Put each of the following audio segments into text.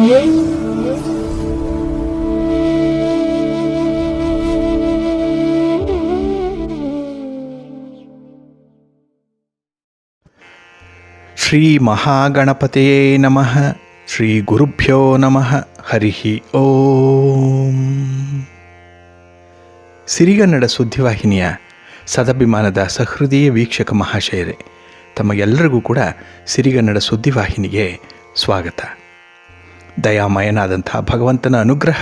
ಶ್ರೀ ಮಹಾಗಣಪತಿಯೇ ನಮಃ. ಶ್ರೀ ಗುರುಭ್ಯೋ ನಮಃ. ಹರಿ ಓಂ. ಸಿರಿಗನ್ನಡ ಸುದ್ದಿವಾಹಿನಿಯ ಸದಭಿಮಾನದ ಸಹೃದಯ ವೀಕ್ಷಕ ಮಹಾಶಯರೇ, ತಮಗೆಲ್ಲರಿಗೂ ಕೂಡ ಸಿರಿಗನ್ನಡ ಸುದ್ದಿವಾಹಿನಿಗೆ ಸ್ವಾಗತ. ದಯಾಮಯನಾದಂಥ ಭಗವಂತನ ಅನುಗ್ರಹ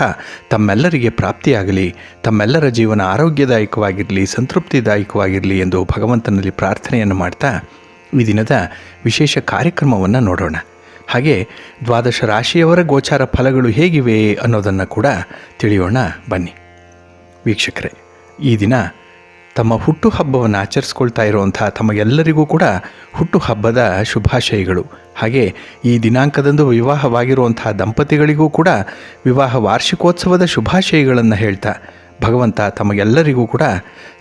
ತಮ್ಮೆಲ್ಲರಿಗೆ ಪ್ರಾಪ್ತಿಯಾಗಲಿ, ತಮ್ಮೆಲ್ಲರ ಜೀವನ ಆರೋಗ್ಯದಾಯಕವಾಗಿರಲಿ, ಸಂತೃಪ್ತಿದಾಯಕವಾಗಿರಲಿ ಎಂದು ಭಗವಂತನಲ್ಲಿ ಪ್ರಾರ್ಥನೆಯನ್ನು ಮಾಡ್ತಾ ಈ ದಿನದ ವಿಶೇಷ ಕಾರ್ಯಕ್ರಮವನ್ನು ನೋಡೋಣ. ಹಾಗೆ ದ್ವಾದಶ ರಾಶಿಯವರ ಗೋಚಾರ ಫಲಗಳು ಹೇಗಿವೆ ಅನ್ನೋದನ್ನು ಕೂಡ ತಿಳಿಯೋಣ ಬನ್ನಿ. ವೀಕ್ಷಕರೇ, ಈ ದಿನ ತಮ್ಮ ಹುಟ್ಟುಹಬ್ಬವನ್ನು ಆಚರಿಸ್ಕೊಳ್ತಾ ಇರುವಂಥ ತಮಗೆಲ್ಲರಿಗೂ ಕೂಡ ಹುಟ್ಟುಹಬ್ಬದ ಶುಭಾಶಯಗಳು. ಹಾಗೆ ಈ ದಿನಾಂಕದಂದು ವಿವಾಹವಾಗಿರುವಂಥ ದಂಪತಿಗಳಿಗೂ ಕೂಡ ವಿವಾಹ ವಾರ್ಷಿಕೋತ್ಸವದ ಶುಭಾಶಯಗಳನ್ನು ಹೇಳ್ತಾ ಭಗವಂತ ತಮಗೆಲ್ಲರಿಗೂ ಕೂಡ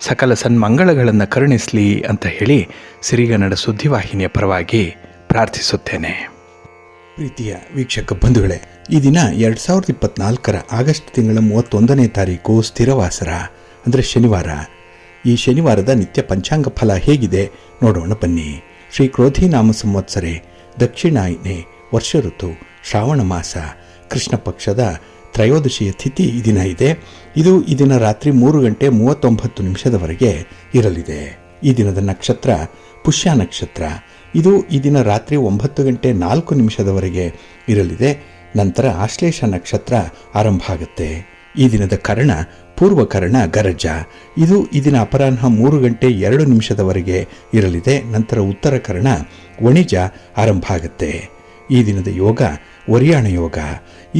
ಸಕಲ ಸನ್ಮಂಗಳಗಳನ್ನು ಕರುಣಿಸಲಿ ಅಂತ ಹೇಳಿ ಸಿರಿಗನ್ನಡ ಸುದ್ದಿವಾಹಿನಿಯ ಪರವಾಗಿ ಪ್ರಾರ್ಥಿಸುತ್ತೇನೆ. ಪ್ರೀತಿಯ ವೀಕ್ಷಕ ಬಂಧುಗಳೇ, ಈ ದಿನ 2024 ಆಗಸ್ಟ್ ತಿಂಗಳ 31ನೇ ತಾರೀಕು ಸ್ಥಿರವಾಸರ ಅಂದರೆ ಶನಿವಾರ. ಈ ಶನಿವಾರದ ನಿತ್ಯ ಪಂಚಾಂಗ ಫಲ ಹೇಗಿದೆ ನೋಡೋಣ ಬನ್ನಿ. ಶ್ರೀ ಕ್ರೋಧಿ ನಾಮ ಸಂವತ್ಸರೆ, ದಕ್ಷಿಣಾಯನೆ, ವರ್ಷ ಋತು, ಶ್ರಾವಣ ಮಾಸ, ಕೃಷ್ಣ ಪಕ್ಷದ ತ್ರಯೋದಶಿಯ ತಿಥಿ ಈ ದಿನ ಇದೆ. ಇದು ಈ ದಿನ ರಾತ್ರಿ 3:39 ಇರಲಿದೆ. ಈ ದಿನದ ನಕ್ಷತ್ರ ಪುಷ್ಯ ನಕ್ಷತ್ರ. ಇದು ಈ ದಿನ ರಾತ್ರಿ 9:04 ಇರಲಿದೆ. ನಂತರ ಆಶ್ಲೇಷ ನಕ್ಷತ್ರ ಆರಂಭ ಆಗುತ್ತೆ. ಈ ದಿನದ ಕರ್ಣ ಪೂರ್ವಕರ್ಣ ಗರಜ. ಇದು ಈ ದಿನ ಅಪರಾಹ್ನ 3:02 ಇರಲಿದೆ. ನಂತರ ಉತ್ತರ ಕರ್ಣ ವಣಿಜ ಆರಂಭ ಆಗುತ್ತೆ. ಈ ದಿನದ ಯೋಗ ವರಿಯಾಣ ಯೋಗ.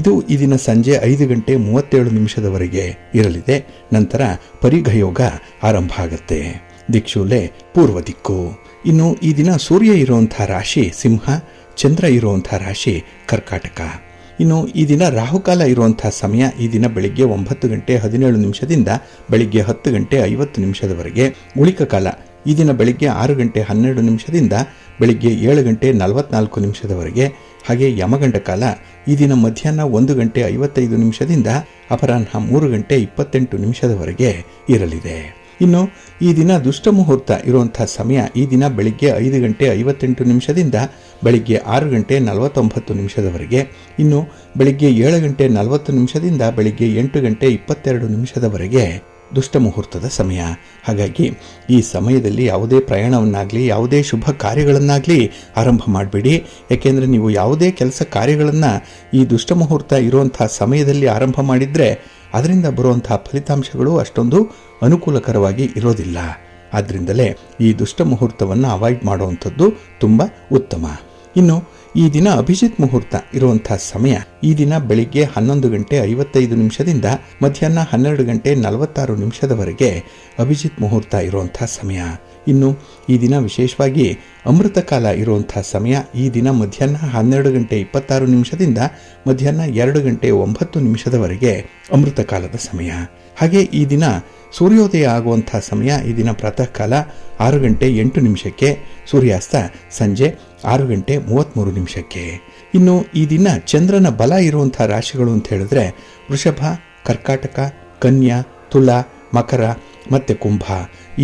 ಇದು ಈ ದಿನ ಸಂಜೆ 5:37 ಇರಲಿದೆ. ನಂತರ ಪರಿಘ ಯೋಗ ಆರಂಭ ಆಗುತ್ತೆ. ದಿಕ್ಷೂಲೆ ಪೂರ್ವ ದಿಕ್ಕು. ಇನ್ನು ಈ ದಿನ ಸೂರ್ಯ ಇರುವಂಥ ರಾಶಿ ಸಿಂಹ, ಚಂದ್ರ ಇರುವಂಥ ರಾಶಿ ಕರ್ಕಾಟಕ. ಇನ್ನು ಈ ದಿನ ರಾಹುಕಾಲ ಇರುವಂಥ ಸಮಯ ಈ ದಿನ ಬೆಳಿಗ್ಗೆ 9:17 ಬೆಳಿಗ್ಗೆ 10:50 ಉಳಿಕ ಕಾಲ ಈ ದಿನ ಬೆಳಿಗ್ಗೆ 6:12 ಬೆಳಿಗ್ಗೆ 7:44 ಹಾಗೆ ಯಮಗಂಡ ಕಾಲ ಈ ದಿನ ಮಧ್ಯಾಹ್ನ 1:55 ಅಪರಾಹ್ನ 3:28 ಇರಲಿದೆ. ಇನ್ನು ಈ ದಿನ ದುಷ್ಟ ಮುಹೂರ್ತ ಇರುವಂಥ ಸಮಯ ಈ ದಿನ ಬೆಳಿಗ್ಗೆ 5:58 ಬೆಳಿಗ್ಗೆ 6:49 ಇನ್ನು ಬೆಳಿಗ್ಗೆ 7:40 ಬೆಳಿಗ್ಗೆ 8:22 ದುಷ್ಟ ಮುಹೂರ್ತದ ಸಮಯ. ಹಾಗಾಗಿ ಈ ಸಮಯದಲ್ಲಿ ಯಾವುದೇ ಪ್ರಯಾಣವನ್ನಾಗಲಿ ಯಾವುದೇ ಶುಭ ಕಾರ್ಯಗಳನ್ನಾಗಲಿ ಆರಂಭ ಮಾಡಬೇಡಿ. ಯಾಕೆಂದರೆ ನೀವು ಯಾವುದೇ ಕೆಲಸ ಕಾರ್ಯಗಳನ್ನು ಈ ದುಷ್ಟ ಮುಹೂರ್ತ ಇರುವಂಥ ಸಮಯದಲ್ಲಿ ಆರಂಭ ಮಾಡಿದರೆ ಅದರಿಂದ ಬರುವಂಥ ಫಲಿತಾಂಶಗಳು ಅಷ್ಟೊಂದು ಅನುಕೂಲಕರವಾಗಿ ಇರೋದಿಲ್ಲ. ಆದ್ದರಿಂದಲೇ ಈ ದುಷ್ಟ ಮುಹೂರ್ತವನ್ನು ಅವಾಯ್ಡ್ ಮಾಡುವಂಥದ್ದು ತುಂಬ ಉತ್ತಮ. ಇನ್ನು ಈ ದಿನ ಅಭಿಜಿತ್ ಮುಹೂರ್ತ ಇರುವಂಥ ಸಮಯ ಈ ದಿನ ಬೆಳಿಗ್ಗೆ 11:55 ಮಧ್ಯಾಹ್ನ 12:46 ಅಭಿಜಿತ್ ಮುಹೂರ್ತ ಇರುವಂಥ ಸಮಯ. ಇನ್ನು ಈ ದಿನ ವಿಶೇಷವಾಗಿ ಅಮೃತ ಕಾಲ ಇರುವಂಥ ಸಮಯ ಈ ದಿನ ಮಧ್ಯಾಹ್ನ 12:26 ಮಧ್ಯಾಹ್ನ 2:09 ಅಮೃತ ಕಾಲದ ಸಮಯ. ಹಾಗೆ ಈ ದಿನ ಸೂರ್ಯೋದಯ ಆಗುವಂಥ ಸಮಯ ಈ ದಿನ ಪ್ರಾತಃ ಕಾಲ 6:08 ಸೂರ್ಯಾಸ್ತ ಸಂಜೆ 6:33. ಇನ್ನು ಈ ದಿನ ಚಂದ್ರನ ಬಲ ಇರುವಂಥ ರಾಶಿಗಳು ಅಂತ ಹೇಳಿದ್ರೆ ವೃಷಭ, ಕರ್ಕಾಟಕ, ಕನ್ಯಾ, ತುಲಾ, ಮಕರ ಮತ್ತು ಕುಂಭ.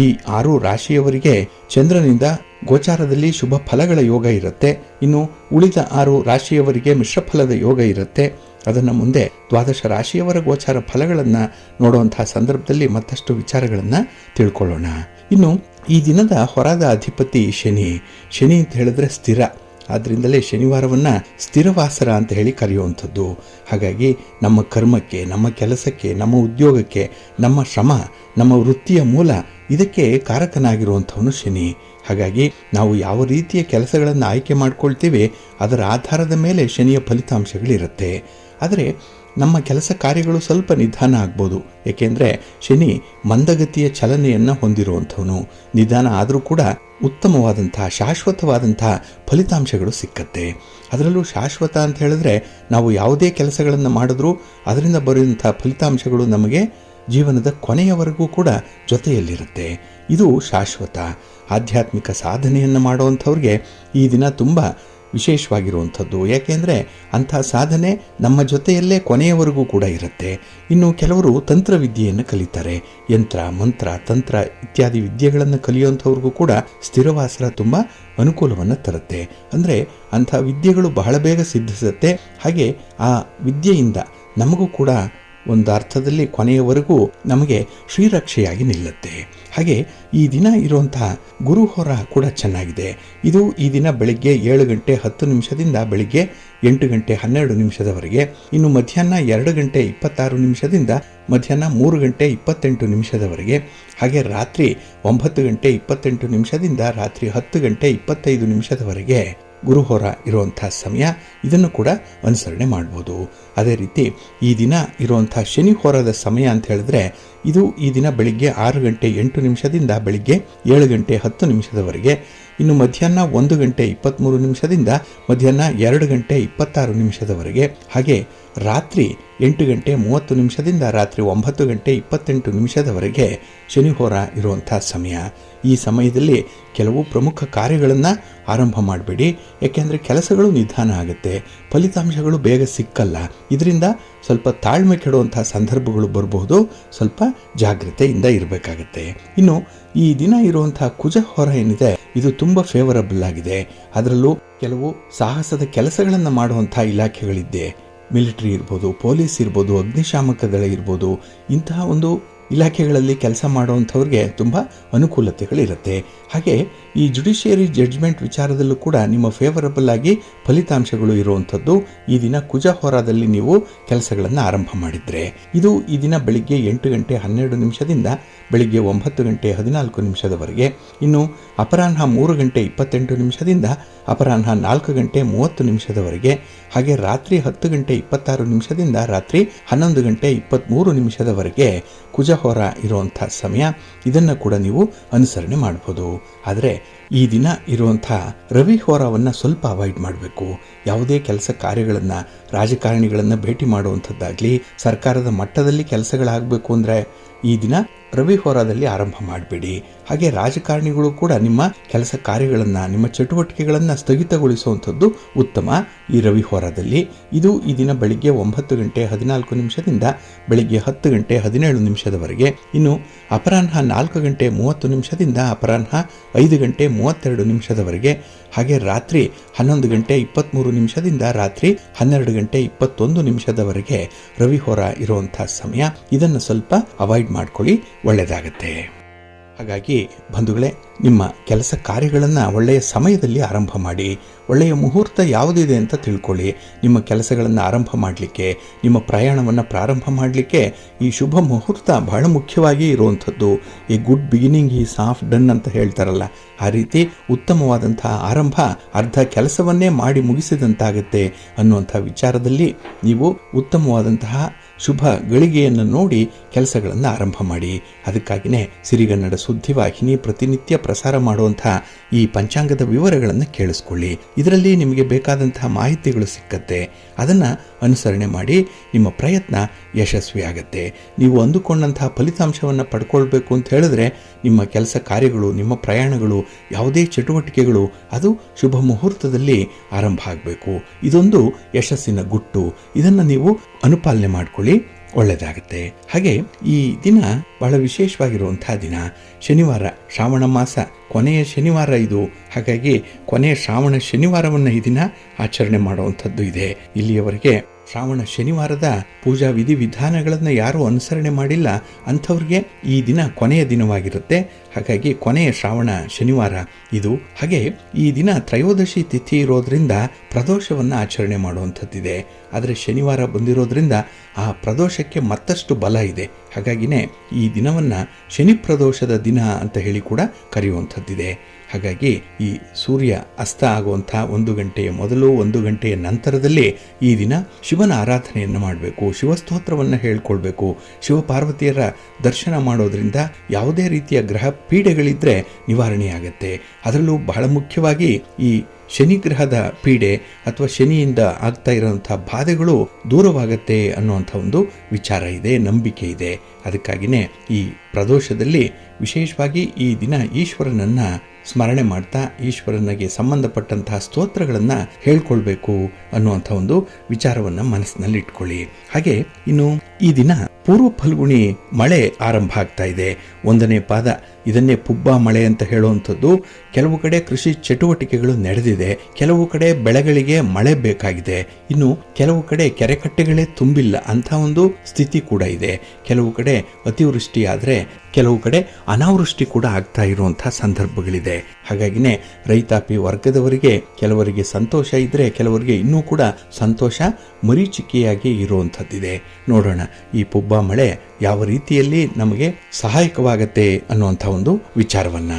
ಈ 6 ರಾಶಿಯವರಿಗೆ ಚಂದ್ರನಿಂದ ಗೋಚಾರದಲ್ಲಿ ಶುಭ ಫಲಗಳ ಯೋಗ ಇರುತ್ತೆ. ಇನ್ನು ಉಳಿದ 6 ರಾಶಿಯವರಿಗೆ ಮಿಶ್ರ ಫಲದ ಯೋಗ ಇರುತ್ತೆ. ಅದನ್ನು ಮುಂದೆ ದ್ವಾದಶ ರಾಶಿಯವರ ಗೋಚಾರ ಫಲಗಳನ್ನು ನೋಡುವಂತಹ ಸಂದರ್ಭದಲ್ಲಿ ಮತ್ತಷ್ಟು ವಿಚಾರಗಳನ್ನು ತಿಳ್ಕೊಳ್ಳೋಣ. ಇನ್ನು ಈ ದಿನದ ಹೊರದ ಅಧಿಪತಿ ಶನಿ. ಶನಿ ಅಂತ ಹೇಳಿದ್ರೆ ಸ್ಥಿರ. ಆದ್ದರಿಂದಲೇ ಶನಿವಾರವನ್ನು ಸ್ಥಿರವಾಸರ ಅಂತ ಹೇಳಿ ಕರೆಯುವಂಥದ್ದು. ಹಾಗಾಗಿ ನಮ್ಮ ಕರ್ಮಕ್ಕೆ, ನಮ್ಮ ಕೆಲಸಕ್ಕೆ, ನಮ್ಮ ಉದ್ಯೋಗಕ್ಕೆ, ನಮ್ಮ ಶ್ರಮ, ನಮ್ಮ ವೃತ್ತಿಯ ಮೂಲ ಇದಕ್ಕೆ ಕಾರಕನಾಗಿರುವಂಥವನು ಶನಿ. ಹಾಗಾಗಿ ನಾವು ಯಾವ ರೀತಿಯ ಕೆಲಸಗಳನ್ನು ಆಯ್ಕೆ ಮಾಡ್ಕೊಳ್ತೀವಿ ಅದರ ಆಧಾರದ ಮೇಲೆ ಶನಿಯ ಫಲಿತಾಂಶಗಳಿರುತ್ತೆ. ಆದರೆ ನಮ್ಮ ಕೆಲಸ ಕಾರ್ಯಗಳು ಸ್ವಲ್ಪ ನಿಧಾನ ಆಗ್ಬೋದು. ಏಕೆಂದರೆ ಶನಿ ಮಂದಗತಿಯ ಚಲನೆಯನ್ನು ಹೊಂದಿರುವಂಥವನು. ನಿಧಾನ ಆದರೂ ಕೂಡ ಉತ್ತಮವಾದಂತಹ ಶಾಶ್ವತವಾದಂತಹ ಫಲಿತಾಂಶಗಳು ಸಿಕ್ಕತ್ತೆ. ಅದರಲ್ಲೂ ಶಾಶ್ವತ ಅಂತ ಹೇಳಿದ್ರೆ ನಾವು ಯಾವುದೇ ಕೆಲಸಗಳನ್ನು ಮಾಡಿದ್ರೂ ಅದರಿಂದ ಬರುವಂಥ ಫಲಿತಾಂಶಗಳು ನಮಗೆ ಜೀವನದ ಕೊನೆಯವರೆಗೂ ಕೂಡ ಜೊತೆಯಲ್ಲಿರುತ್ತೆ. ಇದು ಶಾಶ್ವತ. ಆಧ್ಯಾತ್ಮಿಕ ಸಾಧನೆಯನ್ನು ಮಾಡುವಂಥವ್ರಿಗೆ ಈ ದಿನ ತುಂಬ ವಿಶೇಷವಾಗಿರುವಂಥದ್ದು. ಯಾಕೆಂದರೆ ಅಂಥ ಸಾಧನೆ ನಮ್ಮ ಜೊತೆಯಲ್ಲೇ ಕೊನೆಯವರೆಗೂ ಕೂಡ ಇರುತ್ತೆ. ಇನ್ನು ಕೆಲವರು ತಂತ್ರವಿದ್ಯೆಯನ್ನು ಕಲಿತಾರೆ. ಯಂತ್ರ, ಮಂತ್ರ, ತಂತ್ರ ಇತ್ಯಾದಿ ವಿದ್ಯೆಗಳನ್ನು ಕಲಿಯುವಂಥವ್ರಿಗೂ ಕೂಡ ಸ್ಥಿರವಾಸರ ತುಂಬ ಅನುಕೂಲವನ್ನು ತರುತ್ತೆ. ಅಂದರೆ ಅಂಥ ವಿದ್ಯೆಗಳು ಬಹಳ ಬೇಗ ಸಿದ್ಧಿಸುತ್ತೆ. ಹಾಗೆ ಆ ವಿದ್ಯೆಯಿಂದ ನಮಗೂ ಕೂಡ ಒಂದು ಅರ್ಥದಲ್ಲಿ ಕೊನೆಯವರೆಗೂ ನಮಗೆ ಶ್ರೀರಕ್ಷೆಯಾಗಿ ನಿಲ್ಲುತ್ತೆ. ಹಾಗೆ ಈ ದಿನ ಇರುವಂತಹ ಗುರುಹೋರ ಕೂಡ ಚೆನ್ನಾಗಿದೆ. ಇದು ಈ ದಿನ ಬೆಳಿಗ್ಗೆ 7 ಗಂಟೆ 10 ನಿಮಿಷದಿಂದ ಬೆಳಿಗ್ಗೆ 8 ಗಂಟೆ 12 ನಿಮಿಷದವರೆಗೆ. ಇನ್ನು ಮಧ್ಯಾಹ್ನ 2 ಗಂಟೆ 26 ನಿಮಿಷದಿಂದ ಮಧ್ಯಾಹ್ನ 3 ಗಂಟೆ 28 ನಿಮಿಷದವರೆಗೆ. ಹಾಗೆ ರಾತ್ರಿ 9 ಗಂಟೆ 28 ನಿಮಿಷದಿಂದ ರಾತ್ರಿ 10 ಗಂಟೆ 25 ನಿಮಿಷದವರೆಗೆ ಗುರುಹೋರ ಇರುವಂಥ ಸಮಯ. ಇದನ್ನು ಕೂಡ ಅನುಸರಣೆ ಮಾಡ್ಬೋದು. ಅದೇ ರೀತಿ ಈ ದಿನ ಇರುವಂಥ ಶನಿ ಹೋರದ ಸಮಯ ಅಂತ ಹೇಳಿದ್ರೆ ಇದು ಈ ದಿನ ಬೆಳಿಗ್ಗೆ 6 ಗಂಟೆ 8 ನಿಮಿಷದಿಂದ ಬೆಳಿಗ್ಗೆ 7 ಗಂಟೆ 10 ನಿಮಿಷದವರೆಗೆ. ಇನ್ನು ಮಧ್ಯಾಹ್ನ 1 ಗಂಟೆ 23 ನಿಮಿಷದಿಂದ ಮಧ್ಯಾಹ್ನ 2 ಗಂಟೆ 26 ನಿಮಿಷದವರೆಗೆ. ಹಾಗೆ ರಾತ್ರಿ 8 ಗಂಟೆ 30 ನಿಮಿಷದಿಂದ ರಾತ್ರಿ 9 ಗಂಟೆ 28 ನಿಮಿಷದವರೆಗೆ ಶನಿಹೋರ ಇರುವಂಥ ಸಮಯ. ಈ ಸಮಯದಲ್ಲಿ ಕೆಲವು ಪ್ರಮುಖ ಕಾರ್ಯಗಳನ್ನು ಆರಂಭ ಮಾಡಬೇಡಿ. ಯಾಕೆಂದರೆ ಕೆಲಸಗಳು ನಿಧಾನ ಆಗುತ್ತೆ, ಫಲಿತಾಂಶಗಳು ಬೇಗ ಸಿಕ್ಕಲ್ಲ. ಇದರಿಂದ ಸ್ವಲ್ಪ ತಾಳ್ಮೆ ಕೆಡುವಂಥ ಸಂದರ್ಭಗಳು ಬರಬಹುದು. ಸ್ವಲ್ಪ ಜಾಗ್ರತೆಯಿಂದ ಇರಬೇಕಾಗತ್ತೆ. ಇನ್ನು ಈ ದಿನ ಇರುವಂಥ ಕುಜಹೋರ ಏನಿದೆ ಇದು ತುಂಬ ಫೇವರಬಲ್ ಆಗಿದೆ. ಅದರಲ್ಲೂ ಕೆಲವು ಸಾಹಸದ ಕೆಲಸಗಳನ್ನು ಮಾಡುವಂಥ ಇಲಾಖೆಗಳಿದ್ದೆ. ಮಿಲಿಟರಿ ಇರ್ಬೋದು, ಪೊಲೀಸ್ ಇರ್ಬೋದು, ಅಗ್ನಿಶಾಮಕ ದಳ ಇರ್ಬೋದು, ಇಂತಹ ಒಂದು ಇಲಾಖೆಗಳಲ್ಲಿ ಕೆಲಸ ಮಾಡುವಂಥವ್ರಿಗೆ ತುಂಬ ಅನುಕೂಲತೆಗಳಿರುತ್ತೆ. ಹಾಗೆ ಈ ಜುಡಿಷಿಯರಿ ಜಡ್ಜ್ಮೆಂಟ್ ವಿಚಾರದಲ್ಲೂ ಕೂಡ ನಿಮ್ಮ ಫೇವರಬಲ್ ಆಗಿ ಫಲಿತಾಂಶಗಳು ಇರುವಂಥದ್ದು ಈ ದಿನ ಕುಜ ಹೋರಾದಲ್ಲಿ ನೀವು ಕೆಲಸಗಳನ್ನು ಆರಂಭ ಮಾಡಿದರೆ. ಇದು ಈ ದಿನ ಬೆಳಿಗ್ಗೆ 8 ಗಂಟೆ 12 ನಿಮಿಷದಿಂದ ಬೆಳಿಗ್ಗೆ 9 ಗಂಟೆ 14 ನಿಮಿಷದವರೆಗೆ. ಇನ್ನು ಅಪರಾಹ್ನ 3 ಗಂಟೆ 28 ನಿಮಿಷದಿಂದ ಅಪರಾಹ್ನ 4 ಗಂಟೆ 30 ನಿಮಿಷದವರೆಗೆ. ಹಾಗೆ ರಾತ್ರಿ 10 ಗಂಟೆ 26 ನಿಮಿಷದಿಂದ ರಾತ್ರಿ 11 ಗಂಟೆ 23 ನಿಮಿಷದವರೆಗೆ ಕುಜಹೋರ ಇರುವಂಥ ಸಮಯ. ಇದನ್ನು ಕೂಡ ನೀವು ಅನುಸರಣೆ ಮಾಡಬಹುದು. ಆದರೆ ಈ ದಿನ ಇರುವಂಥ ರವಿ ಹೋರವನ್ನು ಸ್ವಲ್ಪ ಅವಾಯ್ಡ್ ಮಾಡಬೇಕು. ಯಾವುದೇ ಕೆಲಸ ಕಾರ್ಯಗಳನ್ನು, ರಾಜಕಾರಣಿಗಳನ್ನು ಭೇಟಿ ಮಾಡುವಂಥದ್ದಾಗಲಿ, ಸರ್ಕಾರದ ಮಟ್ಟದಲ್ಲಿ ಕೆಲಸಗಳಾಗಬೇಕು ಅಂದರೆ ಈ ದಿನ ರವಿ ಹೋರಾದಲ್ಲಿ ಆರಂಭ ಮಾಡಬೇಡಿ. ಹಾಗೆ ರಾಜಕಾರಣಿಗಳು ಕೂಡ ನಿಮ್ಮ ಕೆಲಸ ಕಾರ್ಯಗಳನ್ನು, ನಿಮ್ಮ ಚಟುವಟಿಕೆಗಳನ್ನು ಸ್ಥಗಿತಗೊಳಿಸುವಂಥದ್ದು ಉತ್ತಮ ಈ ರವಿ ಹೋರಾದಲ್ಲಿ. ಇದು ಈ ದಿನ ಬೆಳಿಗ್ಗೆ 9 ಗಂಟೆ 14 ನಿಮಿಷದಿಂದ ಬೆಳಿಗ್ಗೆ 10 ಗಂಟೆ 17 ನಿಮಿಷದವರೆಗೆ. ಇನ್ನು ಅಪರಾಹ್ನ 4 ಗಂಟೆ 30 ನಿಮಿಷದಿಂದ ಅಪರಾಹ್ನ 5 ಗಂಟೆ 32 ನಿಮಿಷದವರೆಗೆ. ಹಾಗೆ ರಾತ್ರಿ 11 ಗಂಟೆ 23 ನಿಮಿಷದಿಂದ ರಾತ್ರಿ 12 ಗಂಟೆ 21 ನಿಮಿಷದವರೆಗೆ ರವಿ ಹೋರ ಇರುವಂಥ ಸಮಯ. ಇದನ್ನು ಸ್ವಲ್ಪ ಅವಾಯ್ಡ್ ಮಾಡ್ಕೊಳ್ಳಿ, ಒಳ್ಳೆಯದಾಗತ್ತೆ. ಹಾಗಾಗಿ ಬಂಧುಗಳೇ, ನಿಮ್ಮ ಕೆಲಸ ಕಾರ್ಯಗಳನ್ನು ಒಳ್ಳೆಯ ಸಮಯದಲ್ಲಿ ಆರಂಭ ಮಾಡಿ. ಒಳ್ಳೆಯ ಮುಹೂರ್ತ ಯಾವುದಿದೆ ಅಂತ ತಿಳ್ಕೊಳ್ಳಿ. ನಿಮ್ಮ ಕೆಲಸಗಳನ್ನು ಆರಂಭ ಮಾಡಲಿಕ್ಕೆ, ನಿಮ್ಮ ಪ್ರಯಾಣವನ್ನು ಪ್ರಾರಂಭ ಮಾಡಲಿಕ್ಕೆ ಈ ಶುಭ ಮುಹೂರ್ತ ಬಹಳ ಮುಖ್ಯವಾಗಿ ಇರುವಂಥದ್ದು. ಈ good beginning is half done ಅಂತ ಹೇಳ್ತಾರಲ್ಲ, ಆ ರೀತಿ ಉತ್ತಮವಾದಂತಹ ಆರಂಭ ಅರ್ಧ ಕೆಲಸವನ್ನೇ ಮಾಡಿ ಮುಗಿಸಿದಂತಾಗತ್ತೆ ಅನ್ನುವಂಥ ವಿಚಾರದಲ್ಲಿ ನೀವು ಉತ್ತಮವಾದಂತಹ ಶುಭ ಗಳಿಗೆಯನ್ನು ನೋಡಿ ಕೆಲಸಗಳನ್ನು ಆರಂಭ ಮಾಡಿ. ಅದಕ್ಕಾಗಿಯೇ ಸಿರಿಗನ್ನಡ ಸುದ್ದಿವಾಹಿನಿ ಪ್ರತಿನಿತ್ಯ ಪ್ರಸಾರ ಮಾಡುವಂತಹ ಈ ಪಂಚಾಂಗದ ವಿವರಗಳನ್ನು ಕೇಳಿಸ್ಕೊಳ್ಳಿ. ಇದರಲ್ಲಿ ನಿಮಗೆ ಬೇಕಾದಂತಹ ಮಾಹಿತಿಗಳು ಸಿಕ್ಕತ್ತೆ. ಅದನ್ನು ಅನುಸರಣೆ ಮಾಡಿ ನಿಮ್ಮ ಪ್ರಯತ್ನ ಯಶಸ್ವಿಯಾಗತ್ತೆ. ನೀವು ಅಂದುಕೊಂಡಂತಹ ಫಲಿತಾಂಶವನ್ನು ಪಡ್ಕೊಳ್ಬೇಕು ಅಂತ ಹೇಳಿದ್ರೆ ನಿಮ್ಮ ಕೆಲಸ ಕಾರ್ಯಗಳು, ನಿಮ್ಮ ಪ್ರಯಾಣಗಳು, ಯಾವುದೇ ಚಟುವಟಿಕೆಗಳು ಅದು ಶುಭ ಮುಹೂರ್ತದಲ್ಲಿ ಆರಂಭ ಆಗಬೇಕು. ಇದೊಂದು ಯಶಸ್ಸಿನ ಗುಟ್ಟು. ಇದನ್ನು ನೀವು ಅನುಪಾಲನೆ ಮಾಡಿಕೊಳ್ಳಿ, ಒಳ್ಳೆಯದಾಗುತ್ತೆ. ಹಾಗೆ ಈ ದಿನ ಬಹಳ ವಿಶೇಷವಾಗಿರುವಂತಹ ದಿನ, ಶನಿವಾರ, ಶ್ರಾವಣ ಮಾಸ ಕೊನೆಯ ಶನಿವಾರ ಇದು. ಹಾಗಾಗಿ ಕೊನೆಯ ಶ್ರಾವಣ ಶನಿವಾರವನ್ನು ಈ ದಿನ ಆಚರಣೆ ಮಾಡುವಂಥದ್ದು ಇದೆ. ಇಲ್ಲಿಯವರೆಗೆ ಶ್ರಾವಣ ಶನಿವಾರದ ಪೂಜಾ ವಿಧಿವಿಧಾನಗಳನ್ನು ಯಾರೂ ಅನುಸರಣೆ ಮಾಡಿಲ್ಲ ಅಂಥವ್ರಿಗೆ ಈ ದಿನ ಕೊನೆಯ ದಿನವಾಗಿರುತ್ತೆ. ಹಾಗಾಗಿ ಕೊನೆಯ ಶ್ರಾವಣ ಶನಿವಾರ ಇದು. ಹಾಗೆ ಈ ದಿನ ತ್ರಯೋದಶಿ ತಿಥಿ ಇರೋದ್ರಿಂದ ಪ್ರದೋಷವನ್ನು ಆಚರಣೆ ಮಾಡುವಂಥದ್ದಿದೆ. ಆದರೆ ಶನಿವಾರ ಬಂದಿರೋದ್ರಿಂದ ಆ ಪ್ರದೋಷಕ್ಕೆ ಮತ್ತಷ್ಟು ಬಲ ಇದೆ. ಹಾಗಾಗಿನೇ ಈ ದಿನವನ್ನು ಶನಿ ಪ್ರದೋಷದ ದಿನ ಅಂತ ಹೇಳಿ ಕೂಡ ಕರೆಯುವಂಥದ್ದಿದೆ. ಹಾಗಾಗಿ ಈ ಸೂರ್ಯ ಅಸ್ತ ಆಗುವಂಥ 1 ಗಂಟೆಯ ಮೊದಲು 1 ಗಂಟೆಯ ನಂತರದಲ್ಲಿ ಈ ದಿನ ಶಿವನ ಆರಾಧನೆಯನ್ನು ಮಾಡಬೇಕು, ಶಿವಸ್ತೋತ್ರವನ್ನು ಹೇಳ್ಕೊಳ್ಬೇಕು. ಶಿವಪಾರ್ವತಿಯರ ದರ್ಶನ ಮಾಡೋದ್ರಿಂದ ಯಾವುದೇ ರೀತಿಯ ಗ್ರಹ ಪೀಡೆಗಳಿದ್ದರೆ ನಿವಾರಣೆಯಾಗತ್ತೆ. ಅದರಲ್ಲೂ ಬಹಳ ಮುಖ್ಯವಾಗಿ ಈ ಶನಿಗ್ರಹದ ಪೀಡೆ ಅಥವಾ ಶನಿಯಿಂದ ಆಗ್ತಾ ಇರೋಂಥ ಬಾಧೆಗಳು ದೂರವಾಗತ್ತೆ ಅನ್ನುವಂಥ ಒಂದು ವಿಚಾರ ಇದೆ, ನಂಬಿಕೆ ಇದೆ. ಅದಕ್ಕಾಗಿಯೇ ಈ ಪ್ರದೋಷದಲ್ಲಿ ವಿಶೇಷವಾಗಿ ಈ ದಿನ ಈಶ್ವರನನ್ನು ಸ್ಮರಣೆ ಮಾಡ್ತಾ ಈಶ್ವರನಿಗೆ ಸಂಬಂಧಪಟ್ಟಂತಹ ಸ್ತೋತ್ರಗಳನ್ನು ಹೇಳ್ಕೊಳ್ಬೇಕು ಅನ್ನುವಂಥ ಒಂದು ವಿಚಾರವನ್ನು ಮನಸ್ಸಿನಲ್ಲಿ ಇಟ್ಕೊಳ್ಳಿ. ಹಾಗೆ ಇನ್ನು ಈ ದಿನ ಪೂರ್ವ ಫಲ್ಗುಣಿ ಮಳೆ ಆರಂಭ ಆಗ್ತಾ ಇದೆ. 1ನೇ ಪಾದ, ಇದನ್ನೇ ಪುಬ್ಬ ಮಳೆ ಅಂತ ಹೇಳುವಂಥದ್ದು. ಕೆಲವು ಕಡೆ ಕೃಷಿ ಚಟುವಟಿಕೆಗಳು ನಡೆದಿದೆ, ಕೆಲವು ಕಡೆ ಬೆಳೆಗಳಿಗೆ ಮಳೆ ಬೇಕಾಗಿದೆ, ಇನ್ನು ಕೆಲವು ಕಡೆ ಕೆರೆಕಟ್ಟೆಗಳೇ ತುಂಬಿಲ್ಲ ಅಂತ ಒಂದು ಸ್ಥಿತಿ ಕೂಡ ಇದೆ. ಕೆಲವು ಕಡೆ ಅತಿವೃಷ್ಟಿ ಆದರೆ ಕೆಲವು ಕಡೆ ಅನಾವೃಷ್ಟಿ ಕೂಡ ಆಗ್ತಾ ಇರುವಂತಹ ಸಂದರ್ಭಗಳಿದೆ. ಹಾಗಾಗಿನೇ ರೈತಾಪಿ ವರ್ಗದವರಿಗೆ ಕೆಲವರಿಗೆ ಸಂತೋಷ ಇದ್ರೆ ಕೆಲವರಿಗೆ ಇನ್ನೂ ಕೂಡ ಸಂತೋಷ ಮರೀಚಿಕೆಯಾಗಿ ಇರುವಂಥದ್ದಿದೆ. ನೋಡೋಣ ಈ ಪುಬ್ಬ ಮಳೆ ಯಾವ ರೀತಿಯಲ್ಲಿ ನಮಗೆ ಸಹಾಯಕವಾಗತ್ತೆ ಅನ್ನುವಂಥ ಒಂದು ವಿಚಾರವನ್ನ.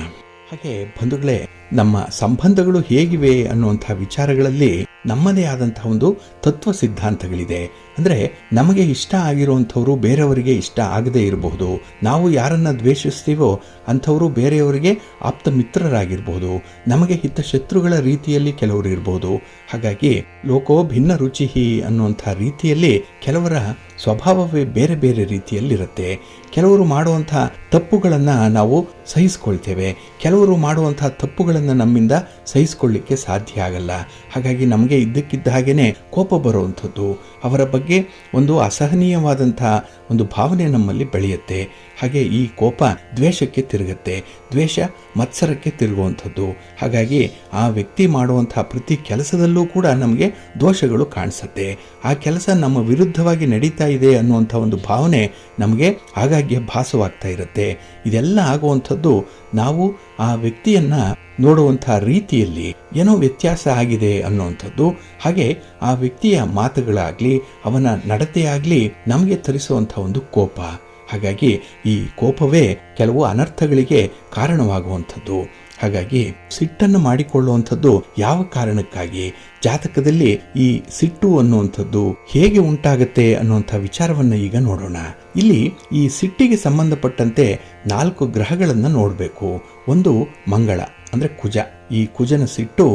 ಹಾಗೆ ಬಂಧುಗಳೇ, ನಮ್ಮ ಸಂಬಂಧಗಳು ಹೇಗಿವೆ ಅನ್ನುವಂಥ ವಿಚಾರಗಳಲ್ಲಿ ನಮ್ಮದೇ ಆದಂತಹ ಒಂದು ತತ್ವ ಸಿದ್ಧಾಂತಗಳಿದೆ. ಅಂದರೆ ನಮಗೆ ಇಷ್ಟ ಆಗಿರುವಂಥವ್ರು ಬೇರೆಯವರಿಗೆ ಇಷ್ಟ ಆಗದೇ ಇರಬಹುದು. ನಾವು ಯಾರನ್ನ ದ್ವೇಷಿಸ್ತೀವೋ ಅಂಥವರು ಬೇರೆಯವರಿಗೆ ಆಪ್ತ ಮಿತ್ರರಾಗಿರ್ಬೋದು. ನಮಗೆ ಹಿತಶತ್ರುಗಳ ರೀತಿಯಲ್ಲಿ ಕೆಲವರು ಇರ್ಬೋದು. ಹಾಗಾಗಿ ಲೋಕೋ ಭಿನ್ನ ರುಚಿಹಿ ಅನ್ನುವಂಥ ರೀತಿಯಲ್ಲಿ ಕೆಲವರ ಸ್ವಭಾವವೇ ಬೇರೆ ಬೇರೆ ರೀತಿಯಲ್ಲಿರುತ್ತೆ. ಕೆಲವರು ಮಾಡುವಂಥ ತಪ್ಪುಗಳನ್ನು ನಾವು ಸಹಿಸ್ಕೊಳ್ತೇವೆ, ಕೆಲವರು ಮಾಡುವಂಥ ತಪ್ಪುಗಳನ್ನು ನಮ್ಮಿಂದ ಸಹಿಸ್ಕೊಳ್ಳಿಕ್ಕೆ ಸಾಧ್ಯ ಆಗಲ್ಲ. ಹಾಗಾಗಿ ನಮಗೆ ಇದ್ದಕ್ಕಿದ್ದ ಹಾಗೇನೆ ಕೋಪ ಬರುವಂಥದ್ದು, ಅವರ ಬಗ್ಗೆ ಒಂದು ಅಸಹನೀಯವಾದಂಥ ಒಂದು ಭಾವನೆ ನಮ್ಮಲ್ಲಿ ಬೆಳೆಯುತ್ತೆ. ಹಾಗೆ ಈ ಕೋಪ ದ್ವೇಷಕ್ಕೆ ತಿರುಗುತ್ತೆ, ದ್ವೇಷ ಮತ್ಸರಕ್ಕೆ ತಿರುಗುವಂಥದ್ದು. ಹಾಗಾಗಿ ಆ ವ್ಯಕ್ತಿ ಮಾಡುವಂತಹ ಪ್ರತಿ ಕೆಲಸದಲ್ಲೂ ಕೂಡ ನಮಗೆ ದೋಷಗಳು ಕಾಣಿಸುತ್ತೆ. ಆ ಕೆಲಸ ನಮ್ಮ ವಿರುದ್ಧವಾಗಿ ನಡೀತಾ ಇದೆ ಅನ್ನುವಂಥ ಒಂದು ಭಾವನೆ ನಮಗೆ ಆಗಾಗ್ಗೆ ಭಾಸವಾಗ್ತಾ ಇರುತ್ತೆ. ಇದೆಲ್ಲ ಆಗುವಂಥದ್ದು ನಾವು ಆ ವ್ಯಕ್ತಿಯನ್ನ ನೋಡುವಂಥ ರೀತಿಯಲ್ಲಿ ಏನೋ ವ್ಯತ್ಯಾಸ ಆಗಿದೆ ಅನ್ನುವಂಥದ್ದು. ಹಾಗೆ ಆ ವ್ಯಕ್ತಿಯ ಮಾತುಗಳಾಗ್ಲಿ ಅವನ ನಡತೆಯಾಗ್ಲಿ ನಮಗೆ ತರಿಸುವಂಥ ಒಂದು ಕೋಪ. ಹಾಗಾಗಿ ಈ ಕೋಪವೇ ಕೆಲವು ಅನರ್ಥಗಳಿಗೆ ಕಾರಣವಾಗುವಂಥದ್ದು. ಹಾಗಾಗಿ ಸಿಟ್ಟನ್ನು ಮಾಡಿಕೊಳ್ಳುವಂಥದ್ದು ಯಾವ ಕಾರಣಕ್ಕಾಗಿ, ಜಾತಕದಲ್ಲಿ ಈ ಸಿಟ್ಟು ಅನ್ನುವಂಥದ್ದು ಹೇಗೆ ಉಂಟಾಗುತ್ತೆ ಅನ್ನುವಂಥ ವಿಚಾರವನ್ನು ಈಗ ನೋಡೋಣ. ಇಲ್ಲಿ ಈ ಸಿಟ್ಟಿಗೆ ಸಂಬಂಧಪಟ್ಟಂತೆ 4 ಗ್ರಹಗಳನ್ನು ನೋಡಬೇಕು. ಒಂದು ಮಂಗಳ ಅಂದರೆ ಕುಜ. ಈ ಕುಜನ ಸಿಟ್ಟು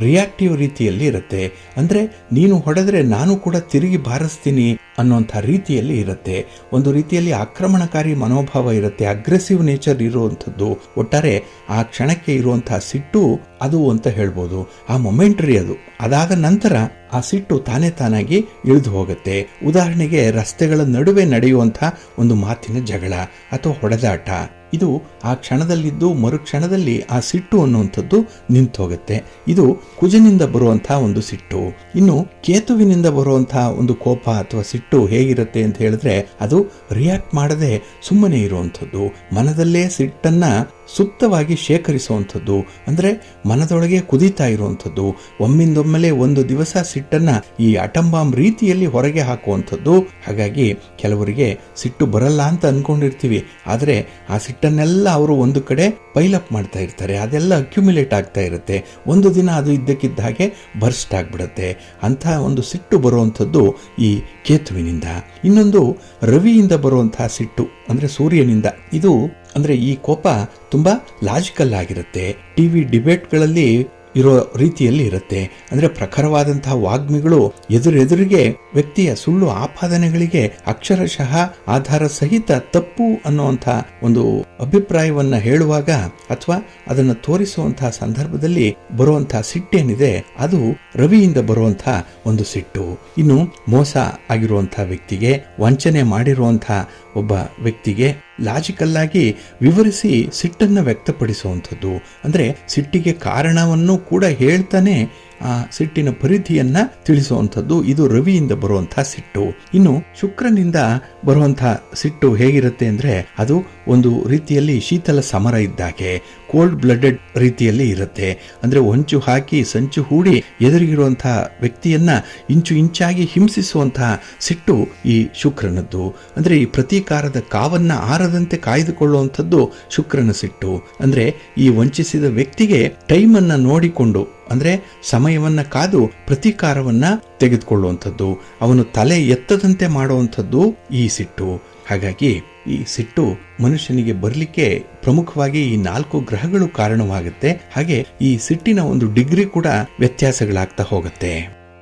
ರಿಯಾಕ್ಟಿವ್ ರೀತಿಯಲ್ಲಿ ಇರುತ್ತೆ. ಅಂದರೆ ನೀನು ಹೊಡೆದ್ರೆ ನಾನು ಕೂಡ ತಿರುಗಿ ಬಾರಿಸ್ತೀನಿ ಅನ್ನೋಂಥ ರೀತಿಯಲ್ಲಿ ಇರುತ್ತೆ. ಒಂದು ರೀತಿಯಲ್ಲಿ ಆಕ್ರಮಣಕಾರಿ ಮನೋಭಾವ ಇರುತ್ತೆ, ಅಗ್ರೆಸಿವ್ ನೇಚರ್ ಇರುವಂಥದ್ದು. ಒಟ್ಟಾರೆ ಆ ಕ್ಷಣಕ್ಕೆ ಇರುವಂತಹ ಸಿಟ್ಟು ಅದು ಅಂತ ಹೇಳ್ಬೋದು. ಆ ಮೊಮೆಂಟರಿ ಅದು. ಅದಾದ ನಂತರ ಆ ಸಿಟ್ಟು ತಾನೇ ತಾನಾಗಿ ಇಳಿದು ಹೋಗುತ್ತೆ. ಉದಾಹರಣೆಗೆ ರಸ್ತೆಗಳ ನಡುವೆ ನಡೆಯುವಂಥ ಒಂದು ಮಾತಿನ ಜಗಳ ಅಥವಾ ಹೊಡೆದಾಟ, ಇದು ಆ ಕ್ಷಣದಲ್ಲಿದ್ದು ಮರುಕ್ಷಣದಲ್ಲಿ ಆ ಸಿಟ್ಟು ಅನ್ನುವಂಥದ್ದು ನಿಂತು ಹೋಗುತ್ತೆ. ಇದು ಕುಜನಿಂದ ಬರುವಂತಹ ಒಂದು ಸಿಟ್ಟು. ಇನ್ನು ಕೇತುವಿನಿಂದ ಬರುವಂತಹ ಒಂದು ಕೋಪ ಅಥವಾ ಸಿಟ್ಟು ಹೇಗಿರುತ್ತೆ ಅಂತ ಹೇಳಿದ್ರೆ ಅದು ರಿಯಾಕ್ಟ್ ಮಾಡದೆ ಸುಮ್ಮನೆ ಇರುವಂಥದ್ದು, ಮನದಲ್ಲೇ ಸಿಟ್ಟನ್ನ ಸುಪ್ತವಾಗಿ ಶೇಖರಿಸುವಂಥದ್ದು. ಅಂದರೆ ಮನದೊಳಗೆ ಕುದೀತಾ ಇರುವಂಥದ್ದು. ಒಮ್ಮಿಂದೊಮ್ಮೆಲೆ ಒಂದು ದಿವಸ ಸಿಟ್ಟನ್ನ ಈ ಅಟಂಬಾಂಬ್ ರೀತಿಯಲ್ಲಿ ಹೊರಗೆ ಹಾಕುವಂಥದ್ದು. ಹಾಗಾಗಿ ಕೆಲವರಿಗೆ ಸಿಟ್ಟು ಬರಲ್ಲ ಅಂತ ಅನ್ಕೊಂಡಿರ್ತೀವಿ, ಆದರೆ ಆ ಸಿಟ್ಟನ್ನೆಲ್ಲ ಅವರು ಒಂದು ಕಡೆ ಪೈಲಪ್ ಮಾಡ್ತಾ ಇರ್ತಾರೆ. ಅದೆಲ್ಲ ಅಕ್ಯುಮಿಲೇಟ್ ಆಗ್ತಾ ಇರುತ್ತೆ. ಒಂದು ದಿನ ಅದು ಇದ್ದಕ್ಕಿದ್ದ ಹಾಗೆ ಬರ್ಸ್ಟ್ ಆಗ್ಬಿಡುತ್ತೆ. ಅಂಥ ಒಂದು ಸಿಟ್ಟು ಬರುವಂಥದ್ದು ಈ ಕೇತುವಿನಿಂದ. ಇನ್ನೊಂದು ರವಿಯಿಂದ ಬರುವಂತಹ ಸಿಟ್ಟು ಅಂದರೆ ಸೂರ್ಯನಿಂದ. ಇದು ಅಂದರೆ ಈ ಕೋಪ ತುಂಬ ಲಾಜಿಕಲ್ ಆಗಿರುತ್ತೆ. ಟಿವಿ ಡಿಬೇಟ್ಗಳಲ್ಲಿ ಇರೋ ರೀತಿಯಲ್ಲಿ ಇರುತ್ತೆ. ಅಂದರೆ ಪ್ರಖರವಾದಂತಹ ವಾಗ್ಮಿಗಳು ಎದುರೆದುರಿಗೆ ವ್ಯಕ್ತಿಯ ಸುಳ್ಳು ಆಪಾದನೆಗಳಿಗೆ ಅಕ್ಷರಶಃ ಆಧಾರ ಸಹಿತ ತಪ್ಪು ಅನ್ನುವಂಥ ಒಂದು ಅಭಿಪ್ರಾಯವನ್ನ ಹೇಳುವಾಗ ಅಥವಾ ಅದನ್ನು ತೋರಿಸುವಂತಹ ಸಂದರ್ಭದಲ್ಲಿ ಬರುವಂತಹ ಸಿಟ್ಟೇನಿದೆ ಅದು ರವಿಯಿಂದ ಬರುವಂತಹ ಒಂದು ಸಿಟ್ಟು. ಇನ್ನು ಮೋಸ ಆಗಿರುವಂತಹ ವ್ಯಕ್ತಿಗೆ, ವಂಚನೆ ಮಾಡಿರುವಂತಹ ಒಬ್ಬ ವ್ಯಕ್ತಿಗೆ ಲಾಜಿಕಲ್ ಆಗಿ ವಿವರಿಸಿ ಸಿಟ್ಟನ್ನು ವ್ಯಕ್ತಪಡಿಸುವಂಥದ್ದು. ಅಂದರೆ ಸಿಟ್ಟಿಗೆ ಕಾರಣವನ್ನು ಕೂಡ ಹೇಳ್ತಾನೆ ಆ ಸಿಟ್ಟಿನ ಪರಿಧಿಯನ್ನ ತಿಳಿಸುವಂಥದ್ದು. ಇದು ರವಿಯಿಂದ ಬರುವಂತಹ ಸಿಟ್ಟು. ಇನ್ನು ಶುಕ್ರನಿಂದ ಬರುವಂತಹ ಸಿಟ್ಟು ಹೇಗಿರುತ್ತೆ ಅಂದ್ರೆ ಅದು ಒಂದು ರೀತಿಯಲ್ಲಿ ಶೀತಲ ಸಮರ ಇದ್ದಾಗೆ, ಕೋಲ್ಡ್ ಬ್ಲಡೆಡ್ ರೀತಿಯಲ್ಲಿ ಇರುತ್ತೆ. ಅಂದ್ರೆ ಹೊಂಚು ಹಾಕಿ ಸಂಚು ಹೂಡಿ ಎದುರಿಗಿರುವಂತಹ ವ್ಯಕ್ತಿಯನ್ನ ಇಂಚು ಇಂಚಾಗಿ ಹಿಂಸಿಸುವಂತಹ ಸಿಟ್ಟು ಈ ಶುಕ್ರನದ್ದು. ಅಂದ್ರೆ ಈ ಪ್ರತೀಕಾರದ ಕಾವನ್ನ ಆರದಂತೆ ಕಾಯ್ದುಕೊಳ್ಳುವಂಥದ್ದು ಶುಕ್ರನ ಸಿಟ್ಟು. ಅಂದ್ರೆ ಈ ವಂಚಿಸಿದ ವ್ಯಕ್ತಿಗೆ ಟೈಮ್ ಅನ್ನ ನೋಡಿಕೊಂಡು, ಅಂದ್ರೆ ಸಮಯವನ್ನ ಕಾದು ಪ್ರತೀಕಾರವನ್ನ ತೆಗೆದುಕೊಳ್ಳುವಂಥದ್ದು, ಅವನು ತಲೆ ಎತ್ತದಂತೆ ಮಾಡುವಂಥದ್ದು ಈ ಸಿಟ್ಟು. ಹಾಗಾಗಿ ಈ ಸಿಟ್ಟು ಮನುಷ್ಯನಿಗೆ ಬರಲಿಕ್ಕೆ ಪ್ರಮುಖವಾಗಿ ಈ 4 ಗ್ರಹಗಳು ಕಾರಣವಾಗುತ್ತೆ. ಹಾಗೆ ಈ ಸಿಟ್ಟಿನ ಒಂದು ಡಿಗ್ರಿ ಕೂಡ ವ್ಯತ್ಯಾಸಗಳಾಗ್ತಾ ಹೋಗುತ್ತೆ.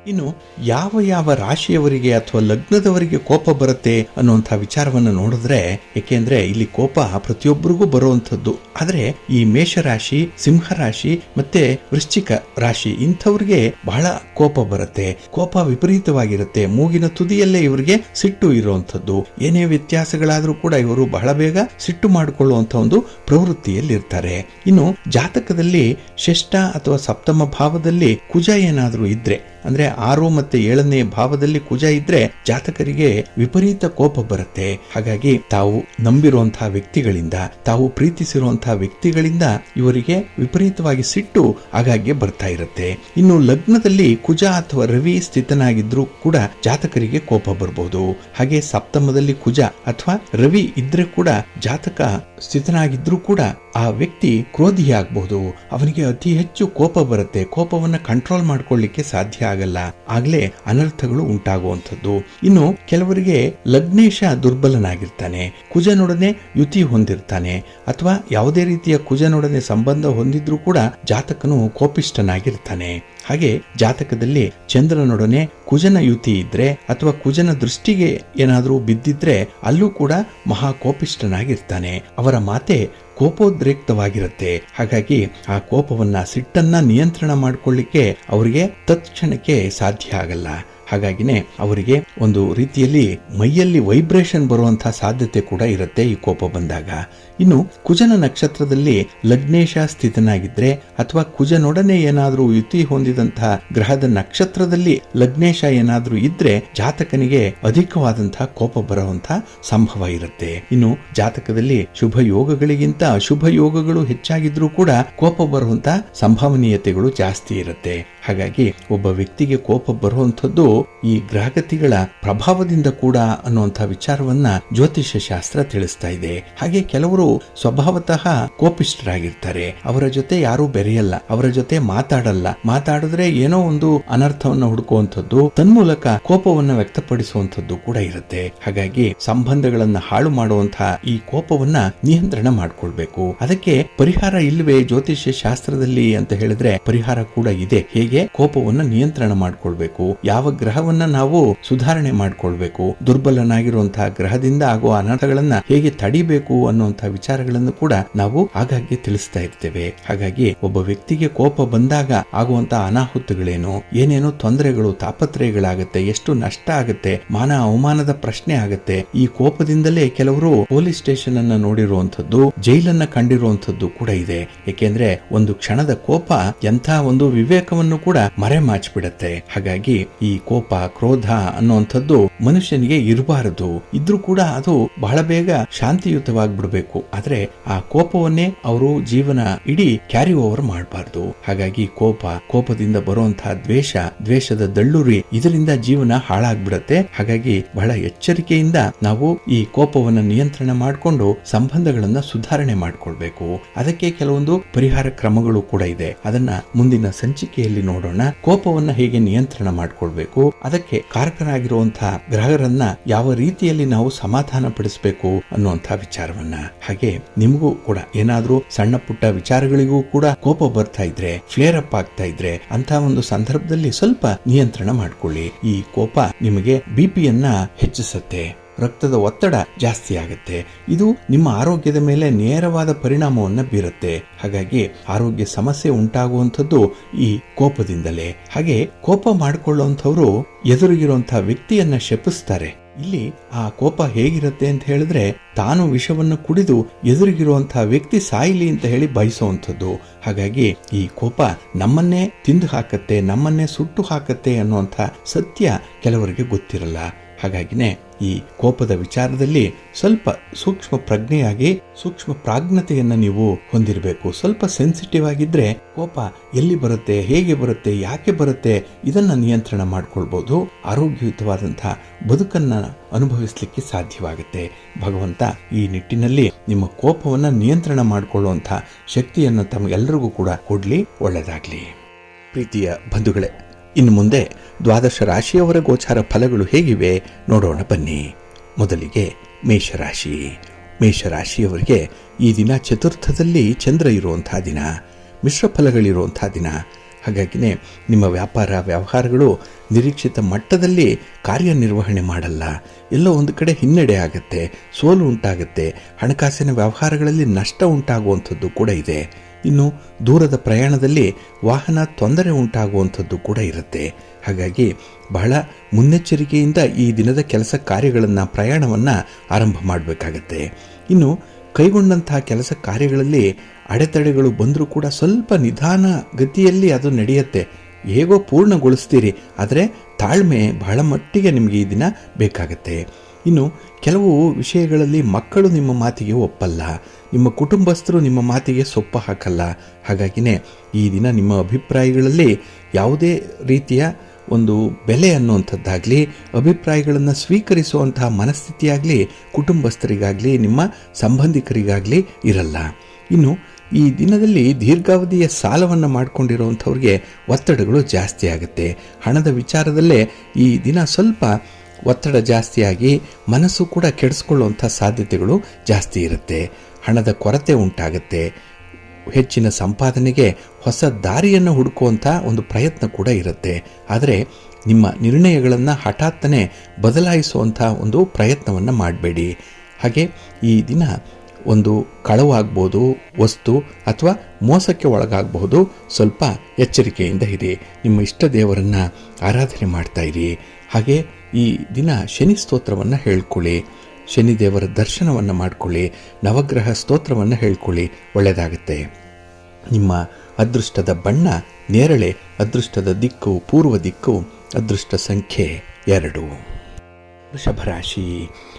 ಇನ್ನು ಯಾವ ಯಾವ ರಾಶಿಯವರಿಗೆ ಅಥವಾ ಲಗ್ನದವರಿಗೆ ಕೋಪ ಬರುತ್ತೆ ಅನ್ನುವಂಥ ವಿಚಾರವನ್ನು ನೋಡಿದ್ರೆ, ಏಕೆಂದ್ರೆ ಇಲ್ಲಿ ಕೋಪ ಪ್ರತಿಯೊಬ್ಬರಿಗೂ ಬರುವಂಥದ್ದು. ಆದ್ರೆ ಈ ಮೇಷರಾಶಿ, ಸಿಂಹರಾಶಿ ಮತ್ತೆ ವೃಶ್ಚಿಕ ರಾಶಿ ಇಂಥವ್ರಿಗೆ ಬಹಳ ಕೋಪ ಬರುತ್ತೆ. ಕೋಪ ವಿಪರೀತವಾಗಿರುತ್ತೆ. ಮೂಗಿನ ತುದಿಯಲ್ಲೇ ಇವರಿಗೆ ಸಿಟ್ಟು ಇರುವಂಥದ್ದು. ಏನೇ ವ್ಯತ್ಯಾಸಗಳಾದ್ರೂ ಕೂಡ ಇವರು ಬಹಳ ಬೇಗ ಸಿಟ್ಟು ಮಾಡಿಕೊಳ್ಳುವಂತ ಒಂದು ಪ್ರವೃತ್ತಿಯಲ್ಲಿರ್ತಾರೆ. ಇನ್ನು ಜಾತಕದಲ್ಲಿ ಷಷ್ಠ ಅಥವಾ ಸಪ್ತಮ ಭಾವದಲ್ಲಿ ಕುಜ ಏನಾದ್ರೂ ಇದ್ರೆ, ಅಂದ್ರೆ 6 ಮತ್ತು 7ನೇ ಭಾವದಲ್ಲಿ ಕುಜ ಇದ್ರೆ ಜಾತಕರಿಗೆ ವಿಪರೀತ ಕೋಪ ಬರುತ್ತೆ. ಹಾಗಾಗಿ ತಾವು ನಂಬಿರುವಂತಹ ವ್ಯಕ್ತಿಗಳಿಂದ, ತಾವು ಪ್ರೀತಿಸಿರುವಂತಹ ವ್ಯಕ್ತಿಗಳಿಂದ ಇವರಿಗೆ ವಿಪರೀತವಾಗಿ ಸಿಟ್ಟು ಆಗಾಗ್ಗೆ ಬರ್ತಾ ಇರುತ್ತೆ. ಇನ್ನು ಲಗ್ನದಲ್ಲಿ ಕುಜ ಅಥವಾ ರವಿ ಸ್ಥಿತನಾಗಿದ್ರೂ ಕೂಡ ಜಾತಕರಿಗೆ ಕೋಪ ಬರಬಹುದು. ಹಾಗೆ ಸಪ್ತಮದಲ್ಲಿ ಕುಜ ಅಥವಾ ರವಿ ಇದ್ರೆ ಕೂಡ ಜಾತಕ ಸ್ಥಿತನಾಗಿದ್ರೂ ಕೂಡ ಆ ವ್ಯಕ್ತಿ ಕ್ರೋಧಿಯಾಗಬಹುದು. ಅವನಿಗೆ ಅತಿ ಹೆಚ್ಚು ಕೋಪ ಬರುತ್ತೆ. ಕೋಪವನ್ನ ಕಂಟ್ರೋಲ್ ಮಾಡ್ಕೊಳ್ಳಿಕ್ಕೆ ಸಾಧ್ಯ ಆಗಲ್ಲ. ಆಗ್ಲೇ ಅನರ್ಥಗಳು ಉಂಟಾಗುವಂಥದ್ದು. ಇನ್ನು ಕೆಲವರಿಗೆ ಲಗ್ನೇಶ ದುರ್ಬಲನಾಗಿರ್ತಾನೆ, ಕುಜನೊಡನೆ ಯುತಿ ಹೊಂದಿರ್ತಾನೆ, ಅಥವಾ ಯಾವುದೇ ರೀತಿಯ ಕುಜನೊಡನೆ ಸಂಬಂಧ ಹೊಂದಿದ್ರೂ ಕೂಡ ಜಾತಕನು ಕೋಪಿಷ್ಠನಾಗಿರ್ತಾನೆ. ಹಾಗೆ ಜಾತಕದಲ್ಲಿ ಚಂದ್ರನೊಡನೆ ಕುಜನ ಯುತಿ ಇದ್ರೆ ಅಥವಾ ಕುಜನ ದೃಷ್ಟಿಗೆ ಏನಾದರೂ ಬಿದ್ದಿದ್ರೆ ಅಲ್ಲೂ ಕೂಡ ಮಹಾ ಕೋಪಿಷ್ಠನಾಗಿರ್ತಾನೆ. ಅವರ ಮಾತೆ ಕೋಪೋದ್ರೇಕ್ತವಾಗಿರುತ್ತೆ. ಹಾಗಾಗಿ ಆ ಕೋಪವನ್ನ, ಸಿಟ್ಟನ್ನ ನಿಯಂತ್ರಣ ಮಾಡಿಕೊಳ್ಳಿಕ್ಕೆ ಅವರಿಗೆ ತತ್ಕ್ಷಣಕ್ಕೆ ಸಾಧ್ಯ ಆಗಲ್ಲ. ಹಾಗಾಗಿನೇ ಅವರಿಗೆ ಒಂದು ರೀತಿಯಲ್ಲಿ ಮೈಯಲ್ಲಿ ವೈಬ್ರೇಷನ್ ಬರುವಂತಹ ಸಾಧ್ಯತೆ ಕೂಡ ಇರುತ್ತೆ ಈ ಕೋಪ ಬಂದಾಗ. ಇನ್ನು ಕುಜನ ನಕ್ಷತ್ರದಲ್ಲಿ ಲಗ್ನೇಶ ಸ್ಥಿತನಾಗಿದ್ರೆ ಅಥವಾ ಕುಜನೊಡನೆ ಏನಾದರೂ ಯುತಿ ಹೊಂದಿದಂತಹ ಗ್ರಹದ ನಕ್ಷತ್ರದಲ್ಲಿ ಲಗ್ನೇಶ ಏನಾದರೂ ಇದ್ರೆ ಜಾತಕನಿಗೆ ಅಧಿಕವಾದಂತಹ ಕೋಪ ಬರುವಂತಹ ಸಂಭವ ಇರುತ್ತೆ. ಇನ್ನು ಜಾತಕದಲ್ಲಿ ಶುಭ ಯೋಗಗಳಿಗಿಂತ ಅಶುಭ ಯೋಗಗಳು ಹೆಚ್ಚಾಗಿದ್ರೂ ಕೂಡ ಕೋಪ ಬರುವಂತಹ ಸಂಭವನೀಯತೆಗಳು ಜಾಸ್ತಿ ಇರುತ್ತೆ. ಹಾಗಾಗಿ ಒಬ್ಬ ವ್ಯಕ್ತಿಗೆ ಕೋಪ ಬರುವಂಥದ್ದು ಈ ಗ್ರಹಗತಿಗಳ ಪ್ರಭಾವದಿಂದ ಕೂಡ ಅನ್ನುವಂಥ ವಿಚಾರವನ್ನ ಜ್ಯೋತಿಷ್ಯ ಶಾಸ್ತ್ರ ತಿಳಿಸ್ತಾ ಇದೆ. ಹಾಗೆ ಕೆಲವರು ಸ್ವಭಾವತಃ ಕೋಪಿಷ್ಠರಾಗಿರ್ತಾರೆ. ಅವರ ಜೊತೆ ಯಾರೂ ಬೆರೆಯಲ್ಲ, ಅವರ ಜೊತೆ ಮಾತಾಡಲ್ಲ. ಮಾತಾಡಿದ್ರೆ ಏನೋ ಒಂದು ಅನರ್ಥವನ್ನ ಹುಡುಕುವಂಥದ್ದು, ತನ್ಮೂಲಕ ಕೋಪವನ್ನ ವ್ಯಕ್ತಪಡಿಸುವಂಥದ್ದು ಕೂಡ ಇರುತ್ತೆ. ಹಾಗಾಗಿ ಸಂಬಂಧಗಳನ್ನ ಹಾಳು ಮಾಡುವಂತಹ ಈ ಕೋಪವನ್ನ ನಿಯಂತ್ರಣ ಮಾಡ್ಕೊಳ್ಬೇಕು. ಅದಕ್ಕೆ ಪರಿಹಾರ ಇಲ್ವೇ ಜ್ಯೋತಿಷ್ಯ ಶಾಸ್ತ್ರದಲ್ಲಿ ಅಂತ ಹೇಳಿದ್ರೆ ಪರಿಹಾರ ಕೂಡ ಇದೆ. ಹೇಗೆ ಕೋಪವನ್ನ ನಿಯಂತ್ರಣ ಮಾಡ್ಕೊಳ್ಬೇಕು, ಯಾವ ಗ್ರಹವನ್ನ ನಾವು ಸುಧಾರಣೆ ಮಾಡ್ಕೊಳ್ಬೇಕು, ದುರ್ಬಲನಾಗಿರುವಂತಹ ಗ್ರಹದಿಂದ ಆಗುವ ಅನರ್ಥಗಳನ್ನ ಹೇಗೆ ತಡಿಬೇಕು ಅನ್ನುವಂತಹ ವಿಚಾರಗಳನ್ನು ಕೂಡ ನಾವು ಆಗಾಗ್ಗೆ ತಿಳಿಸ್ತಾ ಇರ್ತೇವೆ. ಹಾಗಾಗಿ ಒಬ್ಬ ವ್ಯಕ್ತಿಗೆ ಕೋಪ ಬಂದಾಗ ಆಗುವಂತಹ ಅನಾಹುತಗಳೇನು, ಏನೇನು ತೊಂದರೆಗಳು, ತಾಪತ್ರಯಗಳಾಗತ್ತೆ, ಎಷ್ಟು ನಷ್ಟ ಆಗುತ್ತೆ, ಮಾನ ಅವಮಾನದ ಪ್ರಶ್ನೆ ಆಗತ್ತೆ. ಈ ಕೋಪದಿಂದಲೇ ಕೆಲವರು ಪೊಲೀಸ್ ಸ್ಟೇಷನ್ ಅನ್ನ ನೋಡಿರುವಂತದ್ದು, ಜೈಲನ್ನ ಕಂಡಿರುವಂತದ್ದು ಕೂಡ ಇದೆ. ಏಕೆಂದ್ರೆ ಒಂದು ಕ್ಷಣದ ಕೋಪ ಎಂಥ ಒಂದು ವಿವೇಕವನ್ನು ಕೂಡ ಮರೆಮಾಚಿಬಿಡತ್ತೆ. ಹಾಗಾಗಿ ಈ ಕೋಪ, ಕ್ರೋಧ ಅನ್ನುವಂಥದ್ದು ಮನುಷ್ಯನಿಗೆ ಇರಬಾರದು. ಇದ್ರೂ ಕೂಡ ಅದು ಬಹಳ ಬೇಗ ಶಾಂತಿಯುತವಾಗಿಬಿಡ್ಬೇಕು. ಆದ್ರೆ ಆ ಕೋಪವನ್ನೇ ಅವರು ಜೀವನ ಇಡೀ ಕ್ಯಾರಿ ಓವರ್ ಮಾಡಬಾರ್ದು. ಹಾಗಾಗಿ ಕೋಪದಿಂದ ಬರುವಂತಹ ದ್ವೇಷದ ದಳ್ಳುರಿ, ಇದರಿಂದ ಜೀವನ ಹಾಳಾಗ್ಬಿಡತ್ತೆ. ಹಾಗಾಗಿ ಬಹಳ ಎಚ್ಚರಿಕೆಯಿಂದ ನಾವು ಈ ಕೋಪವನ್ನ ನಿಯಂತ್ರಣ ಮಾಡಿಕೊಂಡು ಸಂಬಂಧಗಳನ್ನ ಸುಧಾರಣೆ ಮಾಡ್ಕೊಳ್ಬೇಕು. ಅದಕ್ಕೆ ಕೆಲವೊಂದು ಪರಿಹಾರ ಕ್ರಮಗಳು ಕೂಡ ಇದೆ. ಅದನ್ನ ಮುಂದಿನ ಸಂಚಿಕೆಯಲ್ಲಿ ನೋಡೋಣ. ಕೋಪವನ್ನ ಹೇಗೆ ನಿಯಂತ್ರಣ ಮಾಡ್ಕೊಳ್ಬೇಕು, ಅದಕ್ಕೆ ಕಾರಕರಾಗಿರುವಂತಹ ಗ್ರಹರನ್ನ ಯಾವ ರೀತಿಯಲ್ಲಿ ನಾವು ಸಮಾಧಾನ ಪಡಿಸಬೇಕು ಅನ್ನುವಂತಹ ವಿಚಾರವನ್ನ. ಹಾಗೆ ನಿಮಗೂ ಕೂಡ ಏನಾದ್ರೂ ಸಣ್ಣ ಪುಟ್ಟ ವಿಚಾರಗಳಿಗೂ ಕೂಡ ಕೋಪ ಬರ್ತಾ ಇದ್ರೆ, ಫ್ಲೇರ್ ಅಪ್ ಆಗ್ತಾ ಇದ್ರೆ, ಅಂತ ಒಂದು ಸಂದರ್ಭದಲ್ಲಿ ಸ್ವಲ್ಪ ನಿಯಂತ್ರಣ ಮಾಡ್ಕೊಳ್ಳಿ. ಈ ಕೋಪ ನಿಮಗೆ ಬಿಪಿಯನ್ನ ಹೆಚ್ಚಿಸುತ್ತೆ, ರಕ್ತದ ಒತ್ತಡ ಜಾಸ್ತಿ ಆಗುತ್ತೆ. ಇದು ನಿಮ್ಮ ಆರೋಗ್ಯದ ಮೇಲೆ ನೇರವಾದ ಪರಿಣಾಮವನ್ನ ಬೀರುತ್ತೆ. ಹಾಗಾಗಿ ಆರೋಗ್ಯ ಸಮಸ್ಯೆ ಉಂಟಾಗುವಂಥದ್ದು ಈ ಕೋಪದಿಂದಲೇ. ಹಾಗೆ ಕೋಪ ಮಾಡಿಕೊಳ್ಳುವಂಥವ್ರು ಎದುರಿಗಿರುವಂತಹ ವ್ಯಕ್ತಿಯನ್ನ ಶಪಿಸ್ತಾರೆ. ಇಲ್ಲಿ ಆ ಕೋಪ ಹೇಗಿರುತ್ತೆ ಅಂತ ಹೇಳಿದ್ರೆ, ತಾನು ವಿಷವನ್ನು ಕುಡಿದು ಎದುರಿಗಿರುವಂತಹ ವ್ಯಕ್ತಿ ಸಾಯಿಲಿ ಅಂತ ಹೇಳಿ ಬಯಸುವಂಥದ್ದು. ಹಾಗಾಗಿ ಈ ಕೋಪ ನಮ್ಮನ್ನೇ ತಿಂದು ಹಾಕತ್ತೆ, ನಮ್ಮನ್ನೇ ಸುಟ್ಟು ಹಾಕತ್ತೆ ಅನ್ನುವಂಥ ಸತ್ಯ ಕೆಲವರಿಗೆ ಗೊತ್ತಿರಲ್ಲ. ಹಾಗಾಗಿನೇ ಈ ಕೋಪದ ವಿಚಾರದಲ್ಲಿ ಸ್ವಲ್ಪ ಸೂಕ್ಷ್ಮ ಪ್ರಜ್ಞೆಯಾಗಿ, ಸೂಕ್ಷ್ಮ ಪ್ರಾಜ್ಞತೆಯನ್ನ ನೀವು ಹೊಂದಿರಬೇಕು. ಸ್ವಲ್ಪ ಸೆನ್ಸಿಟಿವ್ ಆಗಿದ್ರೆ ಕೋಪ ಎಲ್ಲಿ ಬರುತ್ತೆ, ಹೇಗೆ ಬರುತ್ತೆ, ಯಾಕೆ ಬರುತ್ತೆ, ಇದನ್ನ ನಿಯಂತ್ರಣ ಮಾಡ್ಕೊಳ್ಬಹುದು. ಆರೋಗ್ಯಯುತವಾದಂತಹ ಬದುಕನ್ನ ಅನುಭವಿಸಲಿಕ್ಕೆ ಸಾಧ್ಯವಾಗುತ್ತೆ. ಭಗವಂತ ಈ ನಿಟ್ಟಿನಲ್ಲಿ ನಿಮ್ಮ ಕೋಪವನ್ನ ನಿಯಂತ್ರಣ ಮಾಡಿಕೊಳ್ಳುವಂತಹ ಶಕ್ತಿಯನ್ನು ತಮಗೆಲ್ಲರಿಗೂ ಕೂಡ ಕೊಡ್ಲಿ. ಒಳ್ಳೆಯದಾಗ್ಲಿ. ಪ್ರೀತಿಯ ಬಂಧುಗಳೇ, ಇನ್ನು ಮುಂದೆ ದ್ವಾದಶ ರಾಶಿಯವರ ಗೋಚಾರ ಫಲಗಳು ಹೇಗಿವೆ ನೋಡೋಣ ಬನ್ನಿ. ಮೊದಲಿಗೆ ಮೇಷರಾಶಿ. ಮೇಷರಾಶಿಯವರಿಗೆ ಈ ದಿನ ಚತುರ್ಥದಲ್ಲಿ ಚಂದ್ರ ಇರುವಂತಹ ದಿನ, ಮಿಶ್ರ ಫಲಗಳಿರುವಂತಹ ದಿನ. ಹಾಗಾಗಿನೇ ನಿಮ್ಮ ವ್ಯವಹಾರಗಳು ನಿರೀಕ್ಷಿತ ಮಟ್ಟದಲ್ಲಿ ಕಾರ್ಯನಿರ್ವಹಣೆ ಮಾಡಲ್ಲ. ಎಲ್ಲೋ ಒಂದು ಕಡೆ ಹಿನ್ನಡೆ ಆಗುತ್ತೆ, ಸೋಲು ಉಂಟಾಗುತ್ತೆ, ಹಣಕಾಸಿನ ವ್ಯವಹಾರಗಳಲ್ಲಿ ನಷ್ಟ ಉಂಟಾಗುವಂಥದ್ದು ಕೂಡ ಇದೆ. ಇನ್ನು ದೂರದ ಪ್ರಯಾಣದಲ್ಲಿ ವಾಹನ ತೊಂದರೆ ಉಂಟಾಗುವಂಥದ್ದು ಕೂಡ ಇರುತ್ತೆ. ಹಾಗಾಗಿ ಬಹಳ ಮುನ್ನೆಚ್ಚರಿಕೆಯಿಂದ ಈ ದಿನದ ಕೆಲಸ ಕಾರ್ಯಗಳನ್ನು, ಪ್ರಯಾಣವನ್ನು ಆರಂಭ ಮಾಡಬೇಕಾಗತ್ತೆ. ಇನ್ನು ಕೈಗೊಂಡಂತಹ ಕೆಲಸ ಕಾರ್ಯಗಳಲ್ಲಿ ಅಡೆತಡೆಗಳು ಬಂದರೂ ಕೂಡ ಸ್ವಲ್ಪ ನಿಧಾನ ಗತಿಯಲ್ಲಿ ಅದು ನಡೆಯುತ್ತೆ. ಹೇಗೋ ಪೂರ್ಣಗೊಳಿಸ್ತೀರಿ, ಆದರೆ ತಾಳ್ಮೆ ಬಹಳ ಮಟ್ಟಿಗೆ ನಿಮಗೆ ಈ ದಿನ ಬೇಕಾಗತ್ತೆ. ಇನ್ನು ಕೆಲವು ವಿಷಯಗಳಲ್ಲಿ ಮಕ್ಕಳು ನಿಮ್ಮ ಮಾತಿಗೆ ಒಪ್ಪಲ್ಲ, ನಿಮ್ಮ ಕುಟುಂಬಸ್ಥರು ನಿಮ್ಮ ಮಾತಿಗೆ ಸೊಪ್ಪು ಹಾಕಲ್ಲ. ಹಾಗಾಗಿನೇ ಈ ದಿನ ನಿಮ್ಮ ಅಭಿಪ್ರಾಯಗಳಲ್ಲಿ ಯಾವುದೇ ರೀತಿಯ ಒಂದು ಬೆಲೆ ಅನ್ನುವಂಥದ್ದಾಗಲಿ, ಅಭಿಪ್ರಾಯಗಳನ್ನು ಸ್ವೀಕರಿಸುವಂತಹ ಮನಸ್ಥಿತಿಯಾಗಲಿ ಕುಟುಂಬಸ್ಥರಿಗಾಗಲಿ ನಿಮ್ಮ ಸಂಬಂಧಿಕರಿಗಾಗಲಿ ಇರಲ್ಲ. ಇನ್ನು ಈ ದಿನದಲ್ಲಿ ದೀರ್ಘಾವಧಿಯ ಸಾಲವನ್ನು ಮಾಡಿಕೊಂಡಿರುವಂಥವ್ರಿಗೆ ಒತ್ತಡಗಳು ಜಾಸ್ತಿ ಆಗುತ್ತೆ. ಹಣದ ವಿಚಾರದಲ್ಲೇ ಈ ದಿನ ಸ್ವಲ್ಪ ಒತ್ತಡ ಜಾಸ್ತಿಯಾಗಿ ಮನಸ್ಸು ಕೂಡ ಕೆಡಿಸ್ಕೊಳ್ಳುವಂಥ ಸಾಧ್ಯತೆಗಳು ಜಾಸ್ತಿ ಇರುತ್ತೆ. ಹಣದ ಕೊರತೆ ಉಂಟಾಗುತ್ತೆ. ಹೆಚ್ಚಿನ ಸಂಪಾದನೆಗೆ ಹೊಸ ದಾರಿಯನ್ನು ಹುಡುಕುವಂಥ ಒಂದು ಪ್ರಯತ್ನ ಕೂಡ ಇರುತ್ತೆ. ಆದರೆ ನಿಮ್ಮ ನಿರ್ಣಯಗಳನ್ನು ಹಠಾತ್ತನೆ ಬದಲಾಯಿಸುವಂಥ ಒಂದು ಪ್ರಯತ್ನವನ್ನು ಮಾಡಬೇಡಿ. ಹಾಗೆ ಈ ದಿನ ಒಂದು ಕಳವಾಗ್ಬೋದು, ವಸ್ತು ಅಥವಾ ಮೋಸಕ್ಕೆ ಒಳಗಾಗಬಹುದು. ಸ್ವಲ್ಪ ಎಚ್ಚರಿಕೆಯಿಂದ ಇರಿ. ನಿಮ್ಮ ಇಷ್ಟ ದೇವರನ್ನು ಆರಾಧನೆ ಮಾಡ್ತಾ ಇರಿ. ಹಾಗೆ ಈ ದಿನ ಶನಿ ಸ್ತೋತ್ರವನ್ನು ಹೇಳ್ಕೊಳ್ಳಿ, ಶನಿದೇವರ ದರ್ಶನವನ್ನು ಮಾಡಿಕೊಳ್ಳಿ, ನವಗ್ರಹ ಸ್ತೋತ್ರವನ್ನು ಹೇಳ್ಕೊಳ್ಳಿ, ಒಳ್ಳೆಯದಾಗುತ್ತೆ. ನಿಮ್ಮ ಅದೃಷ್ಟದ ಬಣ್ಣ ನೇರಳೆ, ಅದೃಷ್ಟದ ದಿಕ್ಕು ಪೂರ್ವ ದಿಕ್ಕು, ಅದೃಷ್ಟ ಸಂಖ್ಯೆ 2.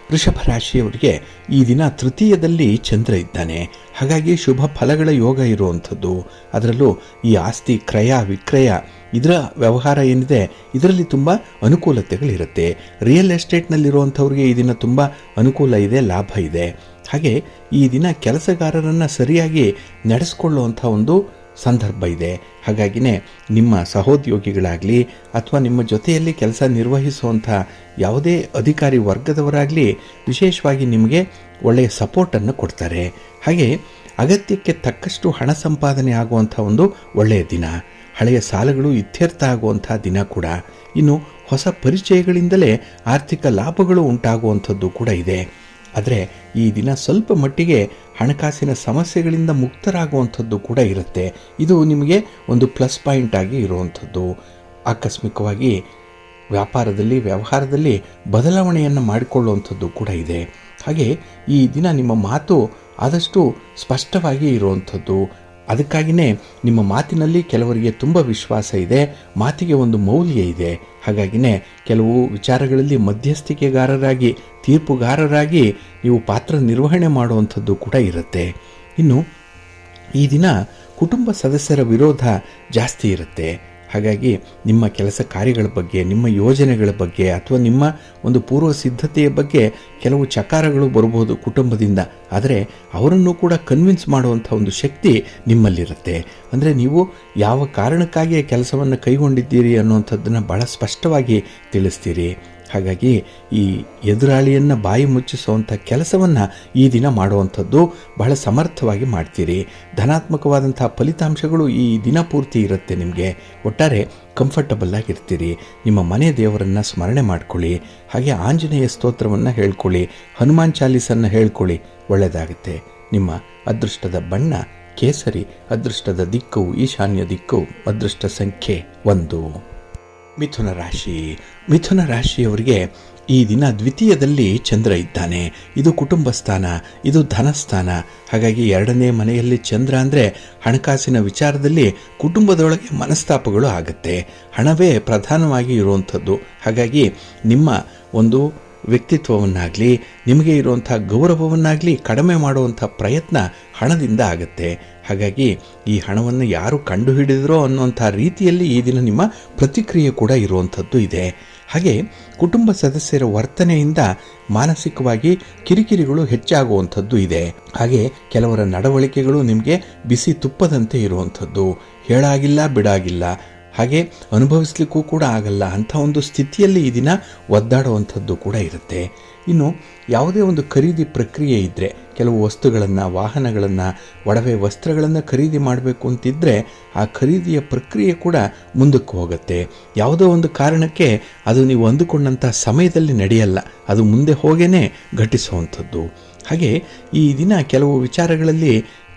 ವೃಷಭ ರಾಶಿಯವರಿಗೆ ಈ ದಿನ ತೃತೀಯದಲ್ಲಿ ಚಂದ್ರ ಇದ್ದಾನೆ. ಹಾಗಾಗಿ ಶುಭ ಫಲಗಳ ಯೋಗ ಇರುವಂಥದ್ದು. ಅದರಲ್ಲೂ ಈ ಆಸ್ತಿ ಕ್ರಯ ವಿಕ್ರಯ ಇದರ ವ್ಯವಹಾರ ಏನಿದೆ ಇದರಲ್ಲಿ ತುಂಬ ಅನುಕೂಲತೆಗಳಿರುತ್ತೆ. ರಿಯಲ್ ಎಸ್ಟೇಟ್ನಲ್ಲಿರುವಂಥವ್ರಿಗೆ ಈ ದಿನ ತುಂಬ ಅನುಕೂಲ ಇದೆ, ಲಾಭ ಇದೆ. ಹಾಗೆ ಈ ದಿನ ಕೆಲಸಗಾರರನ್ನು ಸರಿಯಾಗಿ ನಡೆಸ್ಕೊಳ್ಳುವಂಥ ಒಂದು ಸಂದರ್ಭ ಇದೆ. ಹಾಗಾಗಿನೇ ನಿಮ್ಮ ಸಹೋದ್ಯೋಗಿಗಳಾಗಲಿ ಅಥವಾ ನಿಮ್ಮ ಜೊತೆಯಲ್ಲಿ ಕೆಲಸ ನಿರ್ವಹಿಸುವಂಥ ಯಾವುದೇ ಅಧಿಕಾರಿ ವರ್ಗದವರಾಗಲಿ ವಿಶೇಷವಾಗಿ ನಿಮಗೆ ಒಳ್ಳೆಯ ಸಪೋರ್ಟನ್ನು ಕೊಡ್ತಾರೆ. ಹಾಗೆ ಅಗತ್ಯಕ್ಕೆ ತಕ್ಕಷ್ಟು ಹಣ ಸಂಪಾದನೆ ಆಗುವಂಥ ಒಂದು ಒಳ್ಳೆಯ ದಿನ. ಹಳೆಯ ಸಾಲಗಳು ಇತ್ಯರ್ಥ ಆಗುವಂಥ ದಿನ ಕೂಡ. ಇನ್ನು ಹೊಸ ಪರಿಚಯಗಳಿಂದಲೇ ಆರ್ಥಿಕ ಲಾಭಗಳು ಉಂಟಾಗುವಂಥದ್ದು ಕೂಡ ಇದೆ. ಆದರೆ ಈ ದಿನ ಸ್ವಲ್ಪ ಮಟ್ಟಿಗೆ ಹಣಕಾಸಿನ ಸಮಸ್ಯೆಗಳಿಂದ ಮುಕ್ತರಾಗುವಂಥದ್ದು ಕೂಡ ಇರುತ್ತೆ. ಇದು ನಿಮಗೆ ಒಂದು ಪ್ಲಸ್ ಪಾಯಿಂಟ್ ಆಗಿ ಇರುವಂಥದ್ದು. ಆಕಸ್ಮಿಕವಾಗಿ ವ್ಯವಹಾರದಲ್ಲಿ ಬದಲಾವಣೆಯನ್ನು ಮಾಡಿಕೊಳ್ಳುವಂಥದ್ದು ಕೂಡ ಇದೆ. ಹಾಗೆ ಈ ದಿನ ನಿಮ್ಮ ಮಾತು ಆದಷ್ಟು ಸ್ಪಷ್ಟವಾಗಿ ಇರುವಂಥದ್ದು. ಅದಕ್ಕಾಗಿಯೇ ನಿಮ್ಮ ಮಾತಿನಲ್ಲಿ ಕೆಲವರಿಗೆ ತುಂಬ ವಿಶ್ವಾಸ ಇದೆ, ಮಾತಿಗೆ ಒಂದು ಮೌಲ್ಯ ಇದೆ. ಹಾಗಾಗಿನೇ ಕೆಲವು ವಿಚಾರಗಳಲ್ಲಿ ಮಧ್ಯಸ್ಥಿಕೆಗಾರರಾಗಿ, ತೀರ್ಪುಗಾರರಾಗಿ ನೀವು ಪಾತ್ರ ನಿರ್ವಹಣೆ ಮಾಡುವಂಥದ್ದು ಕೂಡ ಇರುತ್ತೆ. ಇನ್ನು ಈ ದಿನ ಕುಟುಂಬ ಸದಸ್ಯರ ವಿರೋಧ ಜಾಸ್ತಿ ಇರುತ್ತೆ. ಹಾಗಾಗಿ ನಿಮ್ಮ ಕೆಲಸ ಕಾರ್ಯಗಳ ಬಗ್ಗೆ, ನಿಮ್ಮ ಯೋಜನೆಗಳ ಬಗ್ಗೆ ಅಥವಾ ನಿಮ್ಮ ಒಂದು ಪೂರ್ವ ಸಿದ್ಧತೆಯ ಬಗ್ಗೆ ಕೆಲವು ಚಕಾರಗಳು ಬರಬಹುದು ಕುಟುಂಬದಿಂದ. ಆದರೆ ಅವರನ್ನು ಕೂಡ ಕನ್ವಿನ್ಸ್ ಮಾಡುವಂಥ ಒಂದು ಶಕ್ತಿ ನಿಮ್ಮಲ್ಲಿರುತ್ತೆ. ಅಂದರೆ ನೀವು ಯಾವ ಕಾರಣಕ್ಕಾಗಿ ಕೆಲಸವನ್ನು ಕೈಗೊಂಡಿದ್ದೀರಿ ಅನ್ನುವಂಥದ್ದನ್ನು ಭಾಳ ಸ್ಪಷ್ಟವಾಗಿ ತಿಳಿಸ್ತೀರಿ. ಹಾಗಾಗಿ ಈ ಎದುರಾಳಿಯನ್ನು ಬಾಯಿ ಮುಚ್ಚಿಸುವಂಥ ಕೆಲಸವನ್ನು ಈ ದಿನ ಮಾಡುವಂಥದ್ದು ಬಹಳ ಸಮರ್ಥವಾಗಿ ಮಾಡ್ತೀರಿ. ಧನಾತ್ಮಕವಾದಂಥ ಫಲಿತಾಂಶಗಳು ಈ ದಿನ ಪೂರ್ತಿ ಇರುತ್ತೆ. ನಿಮಗೆ ಒಟ್ಟಾರೆ ಕಂಫರ್ಟಬಲ್ ಆಗಿರ್ತೀರಿ. ನಿಮ್ಮ ಮನೆ ದೇವರನ್ನು ಸ್ಮರಣೆ ಮಾಡ್ಕೊಳ್ಳಿ. ಹಾಗೆ ಆಂಜನೇಯ ಸ್ತೋತ್ರವನ್ನು ಹೇಳ್ಕೊಳ್ಳಿ, ಹನುಮಾನ್ ಚಾಲೀಸನ್ನು ಹೇಳ್ಕೊಳ್ಳಿ, ಒಳ್ಳೆಯದಾಗುತ್ತೆ. ನಿಮ್ಮ ಅದೃಷ್ಟದ ಬಣ್ಣ ಕೇಸರಿ, ಅದೃಷ್ಟದ ದಿಕ್ಕು ಈಶಾನ್ಯ ದಿಕ್ಕು, ಅದೃಷ್ಟ ಸಂಖ್ಯೆ 1. ಮಿಥುನ ರಾಶಿಯವರಿಗೆ ಈ ದಿನ ದ್ವಿತೀಯದಲ್ಲಿ ಚಂದ್ರ ಇದ್ದಾನೆ. ಇದು ಕುಟುಂಬ ಸ್ಥಾನ, ಇದು ಧನಸ್ಥಾನ. ಹಾಗಾಗಿ 2ನೇ ಮನೆಯಲ್ಲಿ ಚಂದ್ರ ಅಂದರೆ ಹಣಕಾಸಿನ ವಿಚಾರದಲ್ಲಿ ಕುಟುಂಬದೊಳಗೆ ಮನಸ್ತಾಪಗಳು ಆಗುತ್ತೆ. ಹಣವೇ ಪ್ರಧಾನವಾಗಿ ಇರುವಂಥದ್ದು. ಹಾಗಾಗಿ ನಿಮ್ಮ ಒಂದು ವ್ಯಕ್ತಿತ್ವವನ್ನಾಗಲಿ, ನಿಮಗೆ ಇರುವಂಥ ಗೌರವವನ್ನಾಗಲಿ ಕಡಿಮೆ ಮಾಡುವಂಥ ಪ್ರಯತ್ನ ಹಣದಿಂದ ಆಗುತ್ತೆ. ಹಾಗಾಗಿ ಈ ಹಣವನ್ನು ಯಾರು ಕಂಡುಹಿಡಿದ್ರೋ ಅನ್ನುವಂಥ ರೀತಿಯಲ್ಲಿ ಈ ದಿನ ನಿಮ್ಮ ಪ್ರತಿಕ್ರಿಯೆ ಕೂಡ ಇರುವಂಥದ್ದು ಇದೆ. ಹಾಗೆ ಕುಟುಂಬ ಸದಸ್ಯರ ವರ್ತನೆಯಿಂದ ಮಾನಸಿಕವಾಗಿ ಕಿರಿಕಿರಿಗಳು ಹೆಚ್ಚಾಗುವಂಥದ್ದು ಇದೆ. ಹಾಗೆ ಕೆಲವರ ನಡವಳಿಕೆಗಳು ನಿಮಗೆ ಬಿಸಿ ತುಪ್ಪದಂತೆ ಇರುವಂಥದ್ದು. ಹೇಳಾಗಿಲ್ಲ ಬಿಡಾಗಿಲ್ಲ. ಹಾಗೆ ಅನುಭವಿಸ್ಲಿಕ್ಕೂ ಕೂಡ ಆಗಲ್ಲ ಅಂಥ ಒಂದು ಸ್ಥಿತಿಯಲ್ಲಿ ಈ ದಿನ ಒದ್ದಾಡುವಂಥದ್ದು ಕೂಡ ಇರುತ್ತೆ. ಇನ್ನು ಯಾವುದೇ ಒಂದು ಖರೀದಿ ಪ್ರಕ್ರಿಯೆ ಇದ್ದರೆ, ಕೆಲವು ವಸ್ತುಗಳನ್ನು, ವಾಹನಗಳನ್ನು, ಒಡವೆ ವಸ್ತ್ರಗಳನ್ನು ಖರೀದಿ ಮಾಡಬೇಕು ಅಂತಿದ್ದರೆ ಆ ಖರೀದಿಯ ಪ್ರಕ್ರಿಯೆ ಕೂಡ ಮುಂದಕ್ಕೆ ಹೋಗುತ್ತೆ. ಯಾವುದೋ ಒಂದು ಕಾರಣಕ್ಕೆ ಅದು ನೀವು ಅಂದುಕೊಂಡಂಥ ಸಮಯದಲ್ಲಿ ನಡೆಯಲ್ಲ, ಅದು ಮುಂದೆ ಹೋಗೇ ಘಟಿಸುವಂಥದ್ದು. ಹಾಗೆ ಈ ದಿನ ಕೆಲವು ವಿಚಾರಗಳಲ್ಲಿ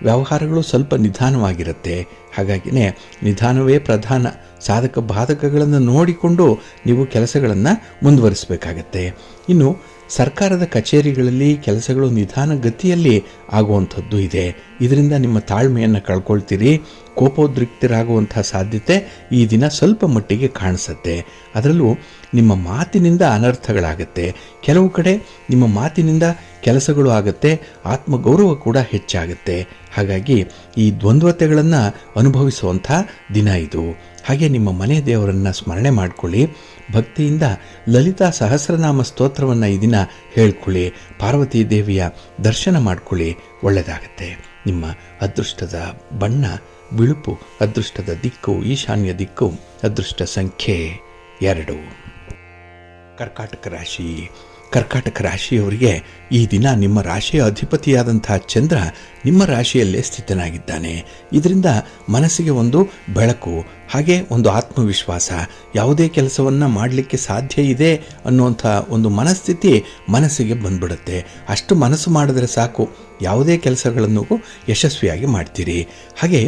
ವ್ಯವಹಾರಗಳು ಸ್ವಲ್ಪ ನಿಧಾನವಾಗಿರುತ್ತೆ. ಹಾಗಾಗಿನೇ ನಿಧಾನವೇ ಪ್ರಧಾನ, ಸಾಧಕ ಬಾಧಕಗಳನ್ನು ನೋಡಿಕೊಂಡು ನೀವು ಕೆಲಸಗಳನ್ನು ಮುಂದುವರಿಸಬೇಕಾಗತ್ತೆ. ಇನ್ನು ಸರ್ಕಾರದ ಕಚೇರಿಗಳಲ್ಲಿ ಕೆಲಸಗಳು ನಿಧಾನ ಗತಿಯಲ್ಲಿ ಆಗುವಂಥದ್ದು ಇದೆ. ಇದರಿಂದ ನಿಮ್ಮ ತಾಳ್ಮೆಯನ್ನು ಕಳ್ಕೊಳ್ತೀರಿ, ಕೋಪೋದ್ರಿಕ್ತರಾಗುವಂಥ ಸಾಧ್ಯತೆ ಈ ದಿನ ಸ್ವಲ್ಪ ಮಟ್ಟಿಗೆ ಕಾಣಿಸುತ್ತೆ. ಅದರಲ್ಲೂ ನಿಮ್ಮ ಮಾತಿನಿಂದ ಅನರ್ಥಗಳಾಗತ್ತೆ. ಕೆಲವು ಕಡೆ ನಿಮ್ಮ ಮಾತಿನಿಂದ ಕೆಲಸಗಳು ಆಗುತ್ತೆ, ಆತ್ಮಗೌರವ ಕೂಡ ಹೆಚ್ಚಾಗುತ್ತೆ. ಹಾಗಾಗಿ ಈ ದ್ವಂದ್ವತೆಗಳನ್ನು ಅನುಭವಿಸುವಂಥ ದಿನ ಇದು. ಹಾಗೆ ನಿಮ್ಮ ಮನೆ ದೇವರನ್ನು ಸ್ಮರಣೆ ಮಾಡಿಕೊಳ್ಳಿ, ಭಕ್ತಿಯಿಂದ ಲಲಿತಾ ಸಹಸ್ರನಾಮ ಸ್ತೋತ್ರವನ್ನು ಈ ದಿನ ಹೇಳ್ಕೊಳ್ಳಿ, ಪಾರ್ವತಿ ದೇವಿಯ ದರ್ಶನ ಮಾಡಿಕೊಳ್ಳಿ, ಒಳ್ಳೆಯದಾಗತ್ತೆ. ನಿಮ್ಮ ಅದೃಷ್ಟದ ಬಣ್ಣ ಬಿಳುಪು, ಅದೃಷ್ಟದ ದಿಕ್ಕು ಈಶಾನ್ಯ ದಿಕ್ಕು, ಅದೃಷ್ಟ ಸಂಖ್ಯೆ 2. ಕರ್ಕಾಟಕ ರಾಶಿ. ಕರ್ಕಾಟಕ ರಾಶಿಯವರಿಗೆ ಈ ದಿನ ನಿಮ್ಮ ರಾಶಿಯ ಅಧಿಪತಿಯಾದಂತಹ ಚಂದ್ರ ನಿಮ್ಮ ರಾಶಿಯಲ್ಲೇ ಸ್ಥಿತನಾಗಿದ್ದಾನೆ. ಇದರಿಂದ ಮನಸ್ಸಿಗೆ ಒಂದು ಬೆಳಕು, ಹಾಗೆ ಒಂದು ಆತ್ಮವಿಶ್ವಾಸ, ಯಾವುದೇ ಕೆಲಸವನ್ನು ಮಾಡಲಿಕ್ಕೆ ಸಾಧ್ಯ ಇದೆ ಅನ್ನುವಂಥ ಒಂದು ಮನಸ್ಥಿತಿ ಮನಸ್ಸಿಗೆ ಬಂದ್ಬಿಡುತ್ತೆ. ಅಷ್ಟು ಮನಸ್ಸು ಮಾಡಿದ್ರೆ ಸಾಕು, ಯಾವುದೇ ಕೆಲಸಗಳನ್ನು ಯಶಸ್ವಿಯಾಗಿ ಮಾಡ್ತೀರಿ. ಹಾಗೆ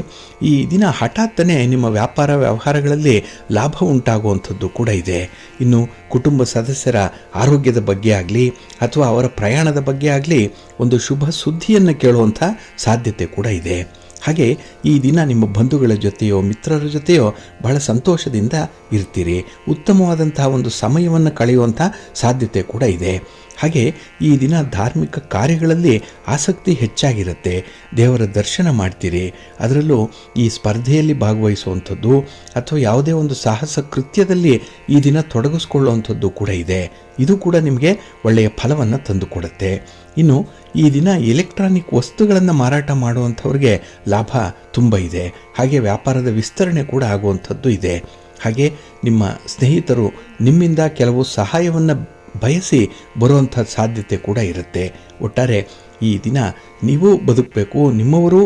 ಈ ದಿನ ಹಠಾತ್ತನೆ ನಿಮ್ಮ ವ್ಯಾಪಾರ ವ್ಯವಹಾರಗಳಲ್ಲಿ ಲಾಭ ಉಂಟಾಗುವಂಥದ್ದು ಕೂಡ ಇದೆ. ಇನ್ನು ಕುಟುಂಬ ಸದಸ್ಯರ ಆರೋಗ್ಯದ ಬಗ್ಗೆ ಆಗಲಿ ಅಥವಾ ಅವರ ಪ್ರಯಾಣದ ಬಗ್ಗೆ ಆಗಲಿ ಒಂದು ಶುಭ ಸುದ್ದಿಯನ್ನು ಕೇಳುವಂಥ ಸಾಧ್ಯತೆ ಕೂಡ ಇದೆ. ಹಾಗೆ ಈ ದಿನ ನಿಮ್ಮ ಬಂಧುಗಳ ಜೊತೆಯೋ ಮಿತ್ರರ ಜೊತೆಯೋ ಬಹಳ ಸಂತೋಷದಿಂದ ಇರ್ತೀರಿ. ಉತ್ತಮವಾದಂತಹ ಒಂದು ಸಮಯವನ್ನು ಕಳೆಯುವಂಥ ಸಾಧ್ಯತೆ ಕೂಡ ಇದೆ. ಹಾಗೆ ಈ ದಿನ ಧಾರ್ಮಿಕ ಕಾರ್ಯಗಳಲ್ಲಿ ಆಸಕ್ತಿ ಹೆಚ್ಚಾಗಿರುತ್ತೆ. ದೇವರ ದರ್ಶನ ಮಾಡ್ತೀರಿ. ಅದರಲ್ಲೂ ಈ ಸ್ಪರ್ಧೆಯಲ್ಲಿ ಭಾಗವಹಿಸುವಂಥದ್ದು ಅಥವಾ ಯಾವುದೇ ಒಂದು ಸಾಹಸ ಕೃತ್ಯದಲ್ಲಿ ಈ ದಿನ ತೊಡಗಿಸ್ಕೊಳ್ಳುವಂಥದ್ದು ಕೂಡ ಇದೆ. ಇದು ಕೂಡ ನಿಮಗೆ ಒಳ್ಳೆಯ ಫಲವನ್ನು ತಂದುಕೊಡುತ್ತೆ. ಇನ್ನು ಈ ದಿನ ಎಲೆಕ್ಟ್ರಾನಿಕ್ ವಸ್ತುಗಳನ್ನು ಮಾರಾಟ ಮಾಡುವಂಥವ್ರಿಗೆ ಲಾಭ ತುಂಬ ಇದೆ. ಹಾಗೆ ವ್ಯಾಪಾರದ ವಿಸ್ತರಣೆ ಕೂಡ ಆಗುವಂಥದ್ದು ಇದೆ. ಹಾಗೆ ನಿಮ್ಮ ಸ್ನೇಹಿತರು ನಿಮ್ಮಿಂದ ಕೆಲವು ಸಹಾಯವನ್ನು ಬಯಸಿ ಬರುವಂಥ ಸಾಧ್ಯತೆ ಕೂಡ ಇರುತ್ತೆ. ಒಟ್ಟಾರೆ ಈ ದಿನ ನೀವು ಬದುಕಬೇಕು, ನಿಮ್ಮವರು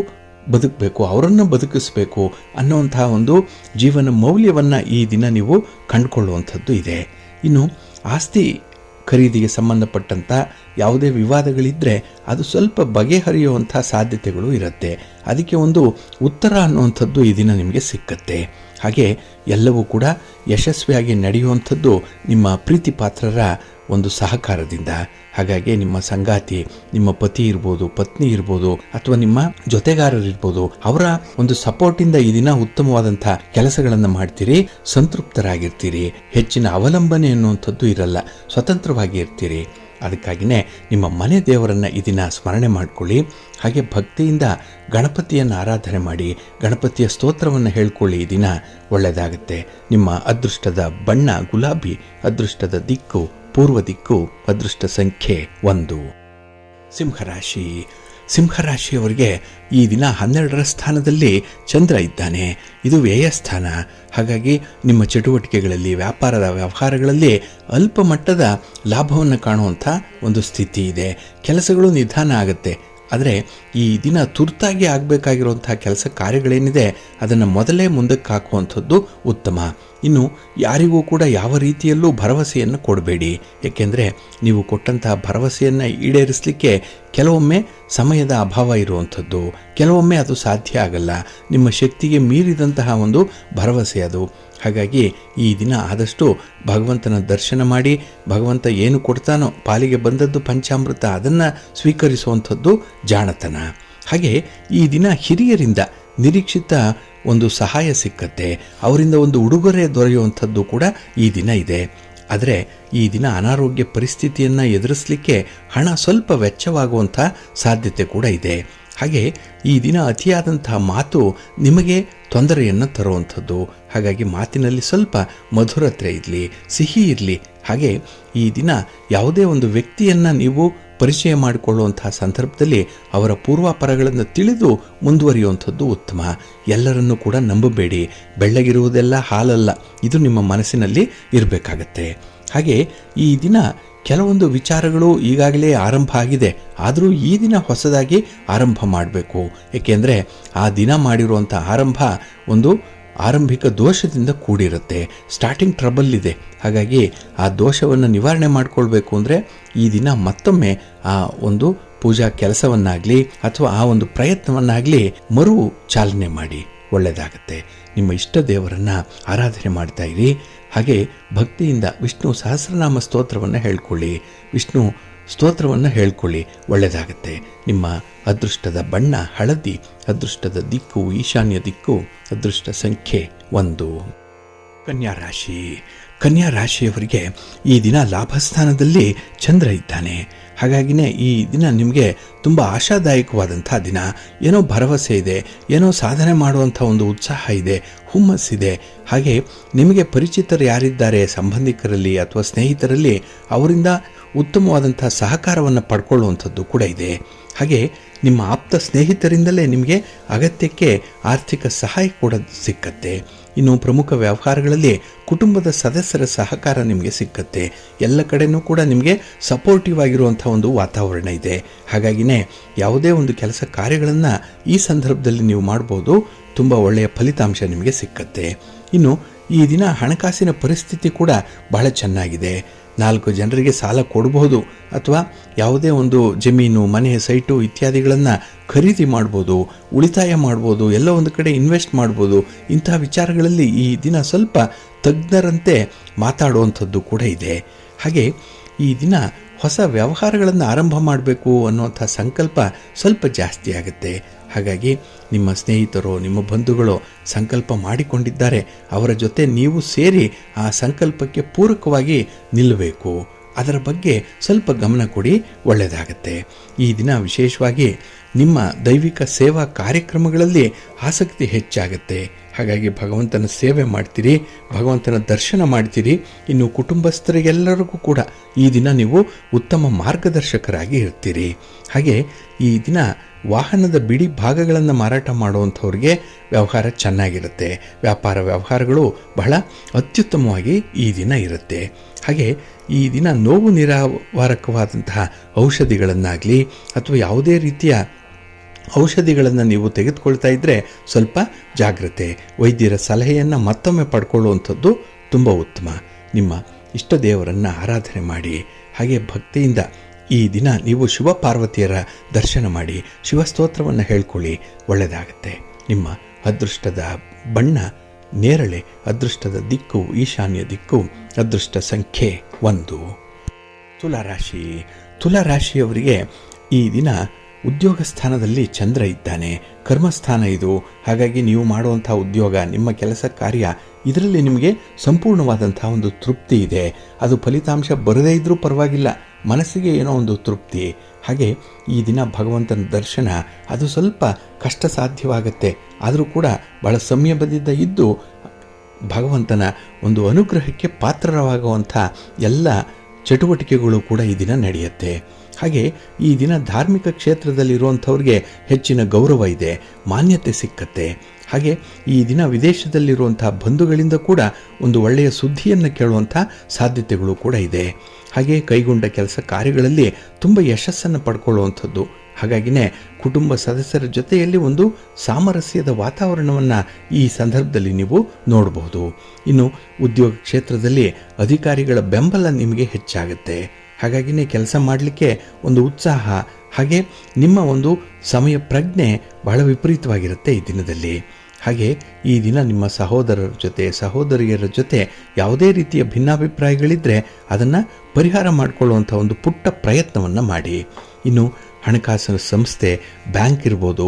ಬದುಕಬೇಕು, ಅವರನ್ನು ಬದುಕಿಸಬೇಕು ಅನ್ನುವಂತಹ ಒಂದು ಜೀವನ ಮೌಲ್ಯವನ್ನು ಈ ದಿನ ನೀವು ಕಂಡುಕೊಳ್ಳುವಂಥದ್ದು ಇದೆ. ಇನ್ನು ಆಸ್ತಿ ಖರೀದಿಗೆ ಸಂಬಂಧಪಟ್ಟಂಥ ಯಾವುದೇ ವಿವಾದಗಳಿದ್ದರೆ ಅದು ಸ್ವಲ್ಪ ಬಗೆಹರಿಯುವಂಥ ಸಾಧ್ಯತೆಗಳು ಇರುತ್ತೆ. ಅದಕ್ಕೆ ಒಂದು ಉತ್ತರ ಅನ್ನುವಂಥದ್ದು ಈ ದಿನ ನಿಮಗೆ ಸಿಕ್ಕತ್ತೆ. ಹಾಗೆ ಎಲ್ಲವೂ ಕೂಡ ಯಶಸ್ವಿಯಾಗಿ ನಡೆಯುವಂಥದ್ದು ನಿಮ್ಮ ಪ್ರೀತಿ ಪಾತ್ರರ ಒಂದು ಸಹಕಾರದಿಂದ. ಹಾಗಾಗಿ ನಿಮ್ಮ ಸಂಗಾತಿ, ನಿಮ್ಮ ಪತಿ ಇರ್ಬೋದು, ಪತ್ನಿ ಇರ್ಬೋದು, ಅಥವಾ ನಿಮ್ಮ ಜೊತೆಗಾರರಿರ್ಬೋದು, ಅವರ ಒಂದು ಸಪೋರ್ಟಿಂದ ಈ ದಿನ ಉತ್ತಮವಾದಂಥ ಕೆಲಸಗಳನ್ನು ಮಾಡ್ತೀರಿ, ಸಂತೃಪ್ತರಾಗಿರ್ತೀರಿ. ಹೆಚ್ಚಿನ ಅವಲಂಬನೆ ಅನ್ನುವಂಥದ್ದು ಇರಲ್ಲ, ಸ್ವತಂತ್ರವಾಗಿ ಇರ್ತೀರಿ. ಅದಕ್ಕಾಗಿಯೇ ನಿಮ್ಮ ಮನೆ ದೇವರನ್ನು ಈ ದಿನ ಸ್ಮರಣೆ ಮಾಡಿಕೊಳ್ಳಿ. ಹಾಗೆ ಭಕ್ತಿಯಿಂದ ಗಣಪತಿಯನ್ನು ಆರಾಧನೆ ಮಾಡಿ, ಗಣಪತಿಯ ಸ್ತೋತ್ರವನ್ನು ಹೇಳ್ಕೊಳ್ಳಿ. ಈ ದಿನ ಒಳ್ಳೆಯದಾಗುತ್ತೆ. ನಿಮ್ಮ ಅದೃಷ್ಟದ ಬಣ್ಣ ಗುಲಾಬಿ, ಅದೃಷ್ಟದ ದಿಕ್ಕು ಪೂರ್ವ ದಿಕ್ಕು, ಅದೃಷ್ಟ ಸಂಖ್ಯೆ 1. ಸಿಂಹರಾಶಿ. ಸಿಂಹರಾಶಿಯವರಿಗೆ ಈ ದಿನ 12ರ ಸ್ಥಾನದಲ್ಲಿ ಚಂದ್ರ ಇದ್ದಾನೆ. ಇದು ವ್ಯಯಸ್ಥಾನ. ಹಾಗಾಗಿ ನಿಮ್ಮ ಚಟುವಟಿಕೆಗಳಲ್ಲಿ, ವ್ಯಾಪಾರದ ವ್ಯವಹಾರಗಳಲ್ಲಿ ಅಲ್ಪ ಮಟ್ಟದ ಲಾಭವನ್ನು ಕಾಣುವಂಥ ಒಂದು ಸ್ಥಿತಿ ಇದೆ. ಕೆಲಸಗಳು ನಿಧಾನ ಆಗುತ್ತೆ. ಆದರೆ ಈ ದಿನ ತುರ್ತಾಗಿ ಆಗಬೇಕಾಗಿರುವಂಥ ಕೆಲಸ ಕಾರ್ಯಗಳೇನಿದೆ ಅದನ್ನು ಮೊದಲೇ ಮುಂದಕ್ಕೆ ಹಾಕುವಂಥದ್ದು ಉತ್ತಮ. ಇನ್ನು ಯಾರಿಗೂ ಕೂಡ ಯಾವ ರೀತಿಯಲ್ಲೂ ಭರವಸೆಯನ್ನು ಕೊಡಬೇಡಿ. ಏಕೆಂದರೆ ನೀವು ಕೊಟ್ಟಂತಹ ಭರವಸೆಯನ್ನು ಈಡೇರಿಸಲಿಕ್ಕೆ ಕೆಲವೊಮ್ಮೆ ಸಮಯದ ಅಭಾವ ಇರುವಂಥದ್ದು, ಕೆಲವೊಮ್ಮೆ ಅದು ಸಾಧ್ಯ ಆಗಲ್ಲ. ನಿಮ್ಮ ಶಕ್ತಿಗೆ ಮೀರಿದಂತಹ ಒಂದು ಭರವಸೆ ಅದು. ಹಾಗಾಗಿ ಈ ದಿನ ಆದಷ್ಟು ಭಗವಂತನ ದರ್ಶನ ಮಾಡಿ, ಭಗವಂತ ಏನು ಕೊಡ್ತಾನೋ ಪಾಲಿಗೆ ಬಂದದ್ದು ಪಂಚಾಮೃತ, ಅದನ್ನು ಸ್ವೀಕರಿಸುವಂಥದ್ದು ಜಾಣತನ. ಹಾಗೆ ಈ ದಿನ ಹಿರಿಯರಿಂದ ನಿರೀಕ್ಷಿತ ಒಂದು ಸಹಾಯ ಸಿಕ್ಕತ್ತೆ. ಅವರಿಂದ ಒಂದು ಉಡುಗೊರೆ ದೊರೆಯುವಂಥದ್ದು ಕೂಡ ಈ ದಿನ ಇದೆ. ಆದರೆ ಈ ದಿನ ಅನಾರೋಗ್ಯ ಪರಿಸ್ಥಿತಿಯನ್ನು ಎದುರಿಸಲಿಕ್ಕೆ ಹಣ ಸ್ವಲ್ಪ ವೆಚ್ಚವಾಗುವಂಥ ಸಾಧ್ಯತೆ ಕೂಡ ಇದೆ. ಹಾಗೆ ಈ ದಿನ ಅತಿಯಾದಂತಹ ಮಾತು ನಿಮಗೆ ತೊಂದರೆಯನ್ನು ತರುವಂಥದ್ದು. ಹಾಗಾಗಿ ಮಾತಿನಲ್ಲಿ ಸ್ವಲ್ಪ ಮಧುರತೆ ಇರಲಿ, ಸಿಹಿ ಇರಲಿ. ಹಾಗೆ ಈ ದಿನ ಯಾವುದೇ ಒಂದು ವ್ಯಕ್ತಿಯನ್ನು ನೀವು ಪರಿಚಯ ಮಾಡಿಕೊಳ್ಳುವಂತಹ ಸಂದರ್ಭದಲ್ಲಿ ಅವರ ಪೂರ್ವಾಪರಗಳನ್ನು ತಿಳಿದು ಮುಂದುವರಿಯುವಂಥದ್ದು ಉತ್ತಮ. ಎಲ್ಲರನ್ನೂ ಕೂಡ ನಂಬಬೇಡಿ. ಬೆಳ್ಳಗಿರುವುದೆಲ್ಲ ಹಾಲಲ್ಲ, ಇದು ನಿಮ್ಮ ಮನಸ್ಸಿನಲ್ಲಿ ಇರಬೇಕಾಗತ್ತೆ. ಹಾಗೆ ಈ ದಿನ ಕೆಲವೊಂದು ವಿಚಾರಗಳು ಈಗಾಗಲೇ ಆರಂಭ ಆಗಿದೆ, ಆದರೂ ಈ ದಿನ ಹೊಸದಾಗಿ ಆರಂಭ ಮಾಡಬೇಕು. ಏಕೆಂದರೆ ಆ ದಿನ ಮಾಡಿರುವಂಥ ಆರಂಭ ಒಂದು ಆರಂಭಿಕ ದೋಷದಿಂದ ಕೂಡಿರುತ್ತೆ, ಸ್ಟಾರ್ಟಿಂಗ್ ಟ್ರಬಲ್ ಇದೆ. ಹಾಗಾಗಿ ಆ ದೋಷವನ್ನು ನಿವಾರಣೆ ಮಾಡಿಕೊಳ್ಬೇಕು ಅಂದರೆ ಈ ದಿನ ಮತ್ತೊಮ್ಮೆ ಆ ಒಂದು ಪೂಜಾ ಕೆಲಸವನ್ನಾಗಲಿ ಅಥವಾ ಆ ಒಂದು ಪ್ರಯತ್ನವನ್ನಾಗಲಿ ಮರು ಚಾಲನೆ ಮಾಡಿ, ಒಳ್ಳೆಯದಾಗತ್ತೆ. ನಿಮ್ಮ ಇಷ್ಟ ದೇವರನ್ನು ಆರಾಧನೆ ಮಾಡ್ತಾ ಇರಿ. ಹಾಗೆ ಭಕ್ತಿಯಿಂದ ವಿಷ್ಣು ಸಹಸ್ರನಾಮ ಸ್ತೋತ್ರವನ್ನು ಹೇಳ್ಕೊಳ್ಳಿ, ವಿಷ್ಣು ಸ್ತೋತ್ರವನ್ನು ಹೇಳ್ಕೊಳ್ಳಿ, ಒಳ್ಳೆಯದಾಗತ್ತೆ. ನಿಮ್ಮ ಅದೃಷ್ಟದ ಬಣ್ಣ ಹಳದಿ, ಅದೃಷ್ಟದ ದಿಕ್ಕು ಈಶಾನ್ಯ ದಿಕ್ಕು, ಅದೃಷ್ಟ ಸಂಖ್ಯೆ 1. ಕನ್ಯಾ ರಾಶಿ. ಕನ್ಯಾ ರಾಶಿಯವರಿಗೆ ಈ ದಿನ ಲಾಭಸ್ಥಾನದಲ್ಲಿ ಚಂದ್ರ ಇದ್ದಾನೆ. ಹಾಗಾಗಿನೇ ಈ ದಿನ ನಿಮಗೆ ತುಂಬ ಆಶಾದಾಯಕವಾದಂಥ ದಿನ. ಏನೋ ಭರವಸೆ ಇದೆ, ಏನೋ ಸಾಧನೆ ಮಾಡುವಂಥ ಒಂದು ಉತ್ಸಾಹ ಇದೆ, ಹುಮ್ಮಸ್ಸಿದೆ. ಹಾಗೆ ನಿಮಗೆ ಪರಿಚಿತರು ಯಾರಿದ್ದಾರೆ ಸಂಬಂಧಿಕರಲ್ಲಿ ಅಥವಾ ಸ್ನೇಹಿತರಲ್ಲಿ, ಅವರಿಂದ ಉತ್ತಮವಾದಂಥ ಸಹಕಾರವನ್ನು ಪಡ್ಕೊಳ್ಳುವಂಥದ್ದು ಕೂಡ ಇದೆ. ಹಾಗೆ ನಿಮ್ಮ ಆಪ್ತ ಸ್ನೇಹಿತರಿಂದಲೇ ನಿಮಗೆ ಅಗತ್ಯಕ್ಕೆ ಆರ್ಥಿಕ ಸಹಾಯ ಕೂಡ ಸಿಕ್ಕತ್ತೆ. ಇನ್ನು ಪ್ರಮುಖ ವ್ಯವಹಾರಗಳಲ್ಲಿ ಕುಟುಂಬದ ಸದಸ್ಯರ ಸಹಕಾರ ನಿಮಗೆ ಸಿಕ್ಕತ್ತೆ. ಎಲ್ಲ ಕಡೆಯೂ ಕೂಡ ನಿಮಗೆ ಸಪೋರ್ಟಿವ್ ಆಗಿರುವಂಥ ಒಂದು ವಾತಾವರಣ ಇದೆ. ಹಾಗಾಗಿನೇ ಯಾವುದೇ ಒಂದು ಕೆಲಸ ಕಾರ್ಯಗಳನ್ನು ಈ ಸಂದರ್ಭದಲ್ಲಿ ನೀವು ಮಾಡ್ಬೋದು, ತುಂಬ ಒಳ್ಳೆಯ ಫಲಿತಾಂಶ ನಿಮಗೆ ಸಿಕ್ಕತ್ತೆ. ಇನ್ನು ಈ ದಿನ ಹಣಕಾಸಿನ ಪರಿಸ್ಥಿತಿ ಕೂಡ ಬಹಳ ಚೆನ್ನಾಗಿದೆ. 4 ಜನರಿಗೆ ಸಾಲ ಕೊಡಬಹುದು ಅಥವಾ ಯಾವುದೇ ಒಂದು ಜಮೀನು, ಮನೆ, ಸೈಟು ಇತ್ಯಾದಿಗಳನ್ನು ಖರೀದಿ ಮಾಡ್ಬೋದು, ಉಳಿತಾಯ ಮಾಡ್ಬೋದು, ಎಲ್ಲ ಒಂದು ಕಡೆ ಇನ್ವೆಸ್ಟ್ ಮಾಡ್ಬೋದು. ಇಂಥ ವಿಚಾರಗಳಲ್ಲಿ ಈ ದಿನ ಸ್ವಲ್ಪ ತಜ್ಞರಂತೆ ಮಾತಾಡುವಂಥದ್ದು ಕೂಡ ಇದೆ. ಹಾಗೆ ಈ ದಿನ ಹೊಸ ವ್ಯವಹಾರಗಳನ್ನು ಆರಂಭ ಮಾಡಬೇಕು ಅನ್ನುವಂಥ ಸಂಕಲ್ಪ ಸ್ವಲ್ಪ ಜಾಸ್ತಿ ಆಗುತ್ತೆ. ಹಾಗಾಗಿ ನಿಮ್ಮ ಸ್ನೇಹಿತರು, ನಿಮ್ಮ ಬಂಧುಗಳು ಸಂಕಲ್ಪ ಮಾಡಿಕೊಂಡಿದ್ದಾರೆ, ಅವರ ಜೊತೆ ನೀವು ಸೇರಿ ಆ ಸಂಕಲ್ಪಕ್ಕೆ ಪೂರಕವಾಗಿ ನಿಲ್ಲಬೇಕು. ಅದರ ಬಗ್ಗೆ ಸ್ವಲ್ಪ ಗಮನ ಕೊಡಿ, ಒಳ್ಳೆಯದಾಗತ್ತೆ. ಈ ದಿನ ವಿಶೇಷವಾಗಿ ನಿಮ್ಮ ದೈವಿಕ ಸೇವಾ ಕಾರ್ಯಕ್ರಮಗಳಲ್ಲಿ ಆಸಕ್ತಿ ಹೆಚ್ಚಾಗುತ್ತೆ. ಹಾಗಾಗಿ ಭಗವಂತನ ಸೇವೆ ಮಾಡ್ತೀರಿ, ಭಗವಂತನ ದರ್ಶನ ಮಾಡ್ತೀರಿ. ಇನ್ನು ಕುಟುಂಬಸ್ಥರಿಗೆಲ್ಲರಿಗೂ ಕೂಡ ಈ ದಿನ ನೀವು ಉತ್ತಮ ಮಾರ್ಗದರ್ಶಕರಾಗಿ ಇರ್ತೀರಿ. ಹಾಗೆ ಈ ದಿನ ವಾಹನದ ಬಿಡಿ ಭಾಗಗಳನ್ನು ಮಾರಾಟ ಮಾಡುವಂಥವ್ರಿಗೆ ವ್ಯವಹಾರ ಚೆನ್ನಾಗಿರುತ್ತೆ. ವ್ಯಾಪಾರ ವ್ಯವಹಾರಗಳು ಬಹಳ ಅತ್ಯುತ್ತಮವಾಗಿ ಈ ದಿನ ಇರುತ್ತೆ. ಹಾಗೆ ಈ ದಿನ ನೋವು ನಿವಾರಕವಾದಂತಹ ಔಷಧಿಗಳನ್ನಾಗಲಿ ಅಥವಾ ಯಾವುದೇ ರೀತಿಯ ಔಷಧಿಗಳನ್ನು ನೀವು ತೆಗೆದುಕೊಳ್ತಾ ಇದ್ದರೆ ಸ್ವಲ್ಪ ಜಾಗ್ರತೆ. ವೈದ್ಯರ ಸಲಹೆಯನ್ನು ಮತ್ತೊಮ್ಮೆ ಪಡ್ಕೊಳ್ಳುವಂಥದ್ದು ತುಂಬ ಉತ್ತಮ. ನಿಮ್ಮ ಇಷ್ಟ ದೇವರನ್ನು ಆರಾಧನೆ ಮಾಡಿ. ಹಾಗೆ ಭಕ್ತಿಯಿಂದ ಈ ದಿನ ನೀವು ಶಿವ ಪಾರ್ವತಿಯರ ದರ್ಶನ ಮಾಡಿ, ಶಿವಸ್ತೋತ್ರವನ್ನು ಹೇಳ್ಕೊಳ್ಳಿ, ಒಳ್ಳೆಯದಾಗತ್ತೆ. ನಿಮ್ಮ ಅದೃಷ್ಟದ ಬಣ್ಣ ನೇರಳೆ, ಅದೃಷ್ಟದ ದಿಕ್ಕು ಈಶಾನ್ಯ ದಿಕ್ಕು, ಅದೃಷ್ಟ ಸಂಖ್ಯೆ 1. ತುಲಾರಾಶಿ. ತುಲಾರಾಶಿಯವರಿಗೆ ಈ ದಿನ ಉದ್ಯೋಗ ಸ್ಥಾನದಲ್ಲಿ ಚಂದ್ರ ಇದ್ದಾನೆ, ಕರ್ಮಸ್ಥಾನ ಇದು. ಹಾಗಾಗಿ ನೀವು ಮಾಡುವಂಥ ಉದ್ಯೋಗ, ನಿಮ್ಮ ಕೆಲಸ ಕಾರ್ಯ, ಇದರಲ್ಲಿ ನಿಮಗೆ ಸಂಪೂರ್ಣವಾದಂಥ ಒಂದು ತೃಪ್ತಿ ಇದೆ. ಅದು ಫಲಿತಾಂಶ ಬರದೇ ಇದ್ದರೂ ಪರವಾಗಿಲ್ಲ, ಮನಸ್ಸಿಗೆ ಏನೋ ಒಂದು ತೃಪ್ತಿ. ಹಾಗೆ ಈ ದಿನ ಭಗವಂತನ ದರ್ಶನ ಅದು ಸ್ವಲ್ಪ ಕಷ್ಟ ಸಾಧ್ಯವಾಗುತ್ತೆ, ಆದರೂ ಕೂಡ ಬಹಳ ಸಂಯಮದಿಂದ ಇದ್ದು ಭಗವಂತನ ಒಂದು ಅನುಗ್ರಹಕ್ಕೆ ಪಾತ್ರವಾಗುವಂಥ ಎಲ್ಲ ಚಟುವಟಿಕೆಗಳು ಕೂಡ ಈ ದಿನ ನಡೆಯುತ್ತೆ. ಹಾಗೆ ಈ ದಿನ ಧಾರ್ಮಿಕ ಕ್ಷೇತ್ರದಲ್ಲಿರುವಂಥವ್ರಿಗೆ ಹೆಚ್ಚಿನ ಗೌರವ ಇದೆ, ಮಾನ್ಯತೆ ಸಿಕ್ಕತ್ತೆ. ಹಾಗೆ ಈ ದಿನ ವಿದೇಶದಲ್ಲಿರುವಂಥ ಬಂಧುಗಳಿಂದ ಕೂಡ ಒಂದು ಒಳ್ಳೆಯ ಸುದ್ದಿಯನ್ನು ಕೇಳುವಂಥ ಸಾಧ್ಯತೆಗಳು ಕೂಡ ಇದೆ. ಹಾಗೆ ಕೈಗೊಂಡ ಕೆಲಸ ಕಾರ್ಯಗಳಲ್ಲಿ ತುಂಬ ಯಶಸ್ಸನ್ನು ಪಡ್ಕೊಳ್ಳುವಂಥದ್ದು. ಹಾಗಾಗಿನೇ ಕುಟುಂಬ ಸದಸ್ಯರ ಜೊತೆಯಲ್ಲಿ ಒಂದು ಸಾಮರಸ್ಯದ ವಾತಾವರಣವನ್ನು ಈ ಸಂದರ್ಭದಲ್ಲಿ ನೀವು ನೋಡಬಹುದು. ಇನ್ನು ಉದ್ಯೋಗ ಕ್ಷೇತ್ರದಲ್ಲಿ ಅಧಿಕಾರಿಗಳ ಬೆಂಬಲ ನಿಮಗೆ ಹೆಚ್ಚಾಗುತ್ತೆ. ಹಾಗಾಗಿನೇ ಕೆಲಸ ಮಾಡಲಿಕ್ಕೆ ಒಂದು ಉತ್ಸಾಹ, ಹಾಗೆ ನಿಮ್ಮ ಒಂದು ಸಮಯ ಪ್ರಜ್ಞೆ ಬಹಳ ವಿಪರೀತವಾಗಿರುತ್ತೆ ಈ ದಿನದಲ್ಲಿ. ಹಾಗೆ ಈ ದಿನ ನಿಮ್ಮ ಸಹೋದರರ ಜೊತೆ, ಸಹೋದರಿಯರ ಜೊತೆ ಯಾವುದೇ ರೀತಿಯ ಭಿನ್ನಾಭಿಪ್ರಾಯಗಳಿದ್ದರೆ ಅದನ್ನು ಪರಿಹಾರ ಮಾಡಿಕೊಳ್ಳುವಂಥ ಒಂದು ಪುಟ್ಟ ಪ್ರಯತ್ನವನ್ನು ಮಾಡಿ. ಇನ್ನು ಹಣಕಾಸಿನ ಸಂಸ್ಥೆ, ಬ್ಯಾಂಕ್ ಇರ್ಬೋದು,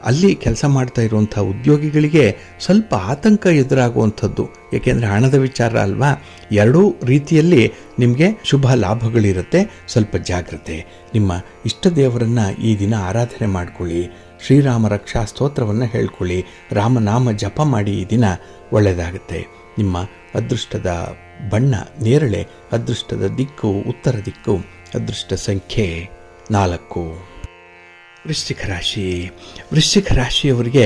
ಅಲ್ಲಿ ಕೆಲಸ ಮಾಡ್ತಾ ಇರುವಂಥ ಉದ್ಯೋಗಿಗಳಿಗೆ ಸ್ವಲ್ಪ ಆತಂಕ ಎದುರಾಗುವಂಥದ್ದು. ಏಕೆಂದರೆ ಹಣದ ವಿಚಾರ ಅಲ್ವಾ, ಎರಡೂ ರೀತಿಯಲ್ಲಿ ನಿಮಗೆ ಶುಭ ಲಾಭಗಳಿರುತ್ತೆ. ಸ್ವಲ್ಪ ಜಾಗ್ರತೆ. ನಿಮ್ಮ ಇಷ್ಟ ದೇವರನ್ನು ಈ ದಿನ ಆರಾಧನೆ ಮಾಡಿಕೊಳ್ಳಿ, ಶ್ರೀರಾಮ ರಕ್ಷಾ ಸ್ತೋತ್ರವನ್ನು ಹೇಳ್ಕೊಳ್ಳಿ, ರಾಮನಾಮ ಜಪ ಮಾಡಿ. ಈ ದಿನ ಒಳ್ಳೆಯದಾಗುತ್ತೆ. ನಿಮ್ಮ ಅದೃಷ್ಟದ ಬಣ್ಣ ನೇರಳೆ, ಅದೃಷ್ಟದ ದಿಕ್ಕು ಉತ್ತರ ದಿಕ್ಕು, ಅದೃಷ್ಟ ಸಂಖ್ಯೆ 4. ವೃಶ್ಚಿಕ ರಾಶಿಯವರಿಗೆ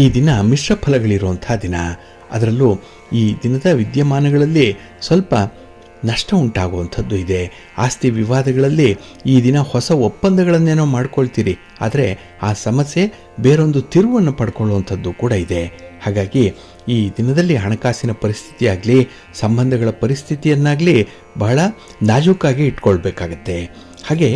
ಈ ದಿನ ಮಿಶ್ರ ಫಲಗಳಿರುವಂಥ ದಿನ. ಅದರಲ್ಲೂ ಈ ದಿನದ ವಿದ್ಯಮಾನಗಳಲ್ಲಿ ಸ್ವಲ್ಪ ನಷ್ಟ ಉಂಟಾಗುವಂಥದ್ದು ಇದೆ. ಆಸ್ತಿ ವಿವಾದಗಳಲ್ಲಿ ಈ ದಿನ ಹೊಸ ಒಪ್ಪಂದಗಳನ್ನೇನೋ ಮಾಡ್ಕೊಳ್ತೀರಿ, ಆದರೆ ಆ ಸಮಸ್ಯೆ ಬೇರೊಂದು ತಿರುವನ್ನು ಪಡ್ಕೊಳ್ಳುವಂಥದ್ದು ಕೂಡ ಇದೆ. ಹಾಗಾಗಿ ಈ ದಿನದಲ್ಲಿ ಹಣಕಾಸಿನ ಪರಿಸ್ಥಿತಿ ಆಗಲಿ, ಸಂಬಂಧಗಳ ಪರಿಸ್ಥಿತಿಯನ್ನಾಗಲಿ ಬಹಳ ನಾಜೂಕಾಗಿ ಇಟ್ಕೊಳ್ಬೇಕಾಗತ್ತೆ. ಹಾಗೆ